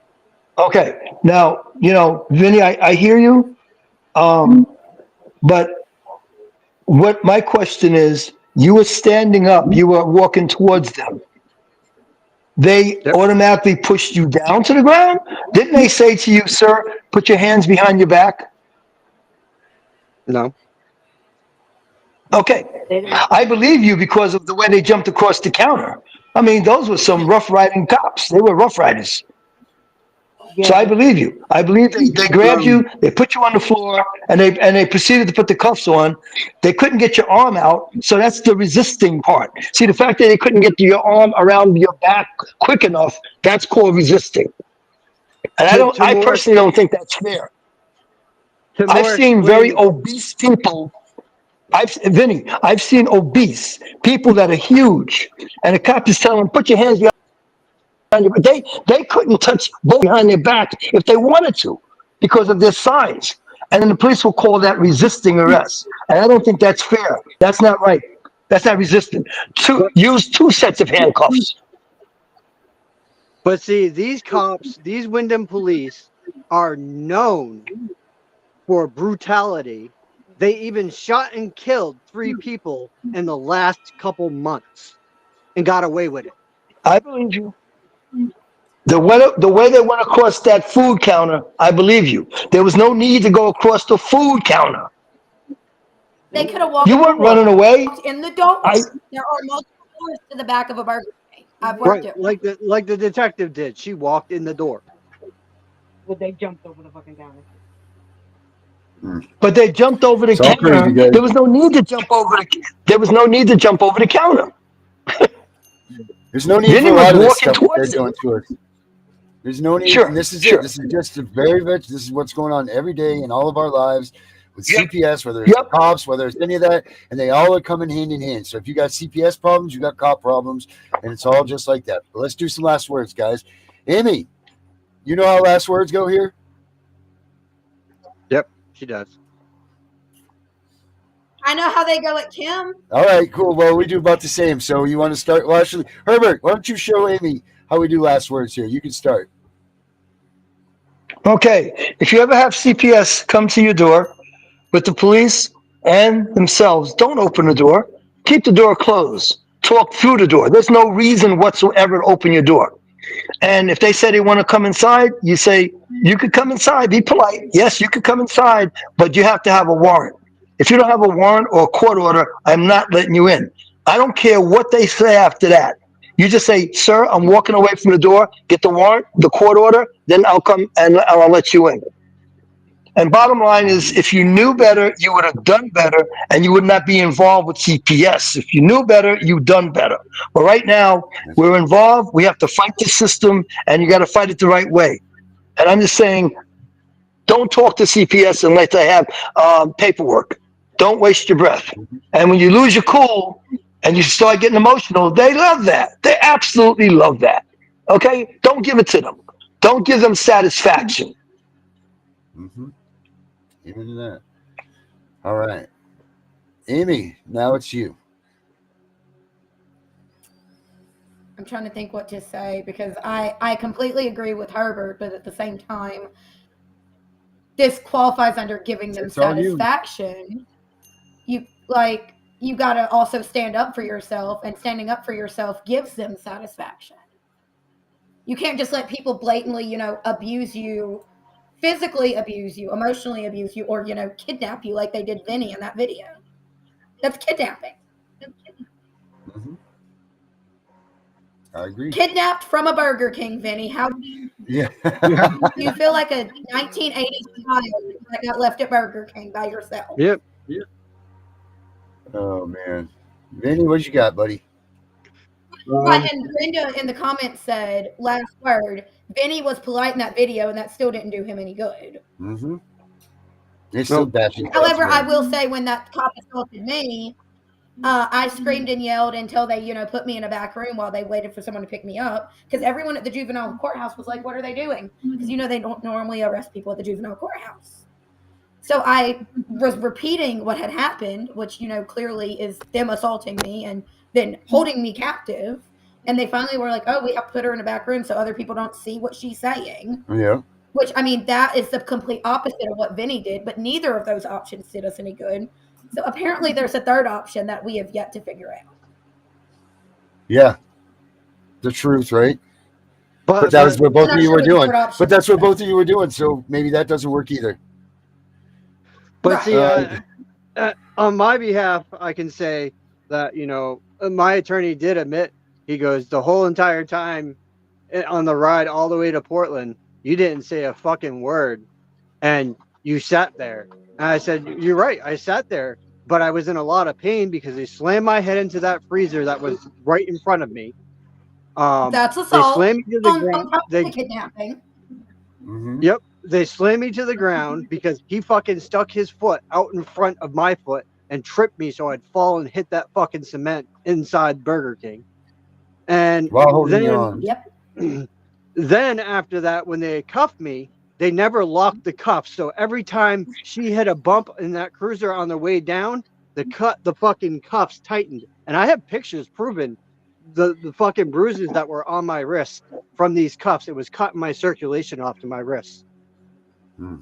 Okay. Now, Vinny, I hear you. But what my question is, you were standing up, you were walking towards them. They automatically pushed you down to the ground? Didn't they say to you, sir, put your hands behind your back? No. Okay. I believe you because of the way they jumped across the counter. I mean, those were some rough riding cops. They were rough riders. So I believe you. I believe they grabbed you, they put you on the floor, and they proceeded to put the cuffs on. They couldn't get your arm out, so that's the resisting part. See, the fact that they couldn't get your arm around your back quick enough, that's called resisting. And I personally don't think that's fair. I've seen very obese people. Vinny, I've seen obese people that are huge, and the cop is telling them, put your hands behind. They couldn't touch both behind their back if they wanted to because of their size. And then the police will call that resisting arrest. And I don't think that's fair. That's not right. That's not resisting. Use 2 sets of handcuffs. But see, these cops, these Wyndham police are known for brutality. They even shot and killed 3 people in the last couple months and got away with it. I believe you. The way they went across that food counter, I believe you. There was no need to go across the food counter. They could have walked. You weren't running away. In the door. There are multiple doors to the back of a Burger King. I've worked Right, it. like the detective did. She walked in the door. But they jumped over the fucking counter. But they jumped over the It's all crazy, counter. guys. There was no need to jump over the. There was no need to jump over the counter. There's no need Vinny for a was lot of this walking stuff that they're towards it. doing to us. There's no need, Sure, and this is sure. it. This is just this is what's going on every day in all of our lives with Yep. CPS, whether it's Yep. cops, whether it's any of that, and they all are coming hand in hand. So if you got CPS problems, you got cop problems, and it's all just like that. But let's do some last words, guys. Amy, you know how last words go here? Yep, she does. I know how they go at Kim. All right, cool. Well, we do about the same. So you want to start? Well, actually, Herbert, why don't you show Amy how we do last words here? You can start. Okay. If you ever have CPS come to your door with the police and themselves, don't open the door. Keep the door closed. Talk through the door. There's no reason whatsoever to open your door. And if they say they want to come inside, you say, you could come inside. Be polite. Yes, you could come inside, but you have to have a warrant. If you don't have a warrant or a court order, I'm not letting you in. I don't care what they say after that. You just say, sir, I'm walking away from the door. Get the warrant, the court order, then I'll come and I'll let you in. And bottom line is, if you knew better, you would have done better, and you would not be involved with CPS. If you knew better, you've done better. But right now, we're involved. We have to fight the system, and you got to fight it the right way. And I'm just saying, don't talk to CPS unless they have paperwork. Don't waste your breath. And when you lose your cool and you start getting emotional, they love that. They absolutely love that. Okay? Don't give it to them. Don't give them satisfaction. Mm-hmm. Even that. All right. Amy, now it's you. I'm trying to think what to say because I completely agree with Herbert, but at the same time, this qualifies under giving them It's all you. satisfaction. You got to also stand up for yourself, and standing up for yourself gives them satisfaction. You can't just let people blatantly, abuse you, physically abuse you, emotionally abuse you, or, kidnap you like they did Vinny in that video. That's kidnapping. Mm-hmm. I agree. Kidnapped from a Burger King, Vinny. How do Yeah. you feel like a 1980s child that got left at Burger King by yourself? Yep. Oh, man. Vinny, what you got, buddy? Right, and Brenda in the comments said, last word, Vinny was polite in that video, and that still didn't do him any good. Mm-hmm. It's still bashing. However, I will say when that cop assaulted me, I screamed and yelled until they, put me in a back room while they waited for someone to pick me up. Because everyone at the juvenile courthouse was like, what are they doing? Because, they don't normally arrest people at the juvenile courthouse. So I was repeating what had happened, which, clearly is them assaulting me and then holding me captive. And they finally were like, oh, we have to put her in a back room so other people don't see what she's saying. Yeah. Which, I mean, that is the complete opposite of what Vinny did, but neither of those options did us any good. So apparently there's a third option that we have yet to figure out. Yeah. The truth, right? But that was what both of you were doing. But that's what both of you were doing, so maybe that doesn't work either. But see, on my behalf, I can say that, my attorney did admit, he goes, the whole entire time on the ride all the way to Portland, you didn't say a fucking word. And you sat there. And I said, you're right. I sat there, but I was in a lot of pain because they slammed my head into that freezer that was right in front of me. That's assault. They slammed me to the ground. Kidnapping. Mm-hmm. Yep. They slammed me to the ground because he fucking stuck his foot out in front of my foot and tripped me so I'd fall and hit that fucking cement inside Burger King. And then after that, when they cuffed me, they never locked the cuffs. So every time she hit a bump in that cruiser on the way down, the fucking cuffs tightened. And I have pictures proving the fucking bruises that were on my wrist from these cuffs. It was cutting my circulation off to my wrists. Hmm.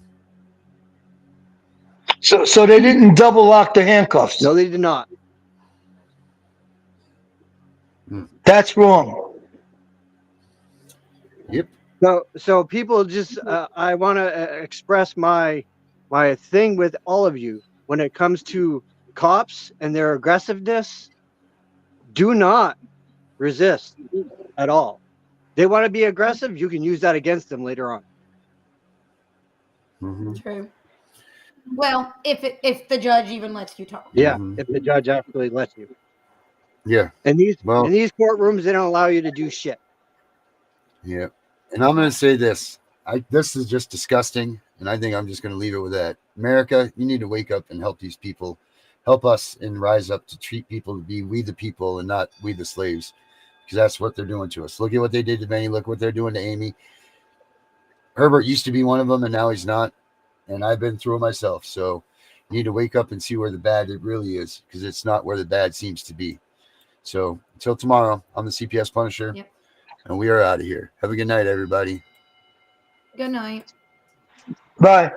So they didn't double lock the handcuffs. No, they did not. That's wrong. Yep. So people just, I want to express my thing with all of you when it comes to cops and their aggressiveness. Do not resist. at all. They want to be aggressive, you can use that against them later on. True. Well, if the judge even lets you talk. Yeah, if the judge actually lets you. Yeah. And in these courtrooms, they don't allow you to do shit. Yeah. And I'm going to say this. This is just disgusting, and I think I'm just going to leave it with that. America, you need to wake up and help these people. Help us and rise up to treat people to be we the people and not we the slaves, because that's what they're doing to us. Look at what they did to Benny. Look what they're doing to Amy. Herbert used to be one of them, and now he's not. And I've been through it myself. So you need to wake up and see where the bad it really is, because it's not where the bad seems to be. So until tomorrow, I'm the CPS Punisher, and we are out of here. Have a good night, everybody. Good night. Bye.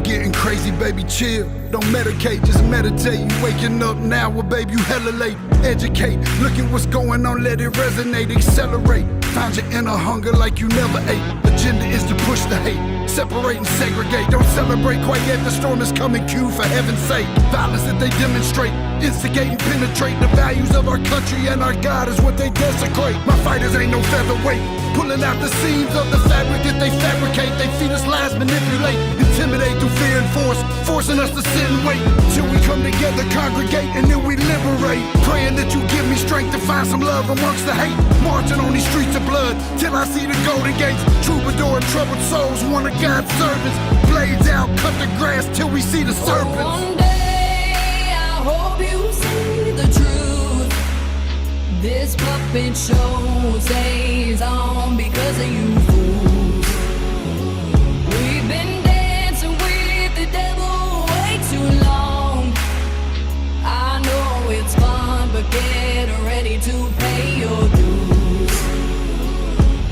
Getting crazy, baby, chill. Don't medicate, just meditate. You waking up now, well, baby, you hella late. Educate, look at what's going on, let it resonate, accelerate. Find your inner hunger like you never ate. Agenda is to push the hate, separate and segregate. Don't celebrate quite yet, the storm is coming, Q, for heaven's sake. Violence that they demonstrate, instigate and penetrate. The values of our country and our God is what they desecrate. My fighters ain't no featherweight, pulling out the seams of the fabric that they fabricate. They feed us lies, manipulate, intimidate through fear and force, forcing us to sit and wait till we come together, congregate, and then we liberate. Praying that you give me strength to find some love amongst the hate. Marching on these streets of blood till I see the golden gates. Troubadour and troubled souls, one of God's servants. Blades out, cut the grass till we see the serpents. One day I hope you see the truth. This puppet show stays on because of you fools. We've been dancing with the devil way too long. I know it's fun, but get ready to pay your dues.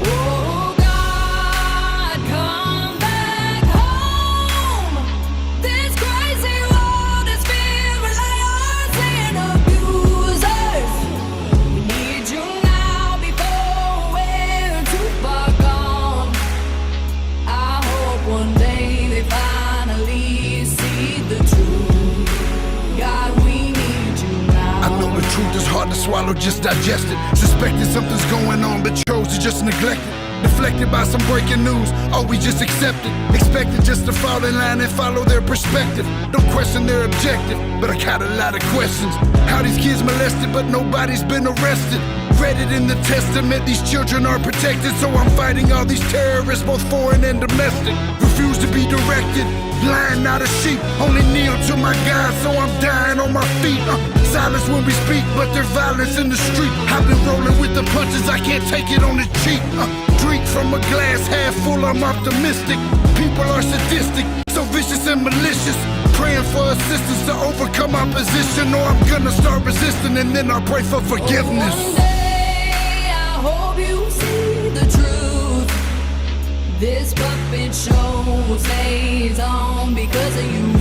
Oh God, come back home. This crazy world is filled with liars and abusers. We need you now before we're too far gone. I hope one day they finally see the truth. God, we need you now. I know the truth is hard to swallow, just digest it. Suspected something's going on, but chose to just neglect it. Deflected by some breaking news, oh, we just accept it. Expected just to fall in line and follow their perspective. Don't question their objective, but I got a lot of questions. How these kids molested, but nobody's been arrested. Read it in the testament, these children are protected. So I'm fighting all these terrorists, both foreign and domestic. Refuse to be directed, lion not a sheep. Only kneel to my God, so I'm dying on my feet. Silence when we speak, but there's violence in the street. I've been rolling with the punches, I can't take it on the cheek. Drink from a glass half full, I'm optimistic. People are sadistic, so vicious and malicious. Praying for assistance to overcome opposition, or I'm gonna start resisting and then I'll pray for forgiveness. One day I hope you see the truth. This puppet show stays on because of you.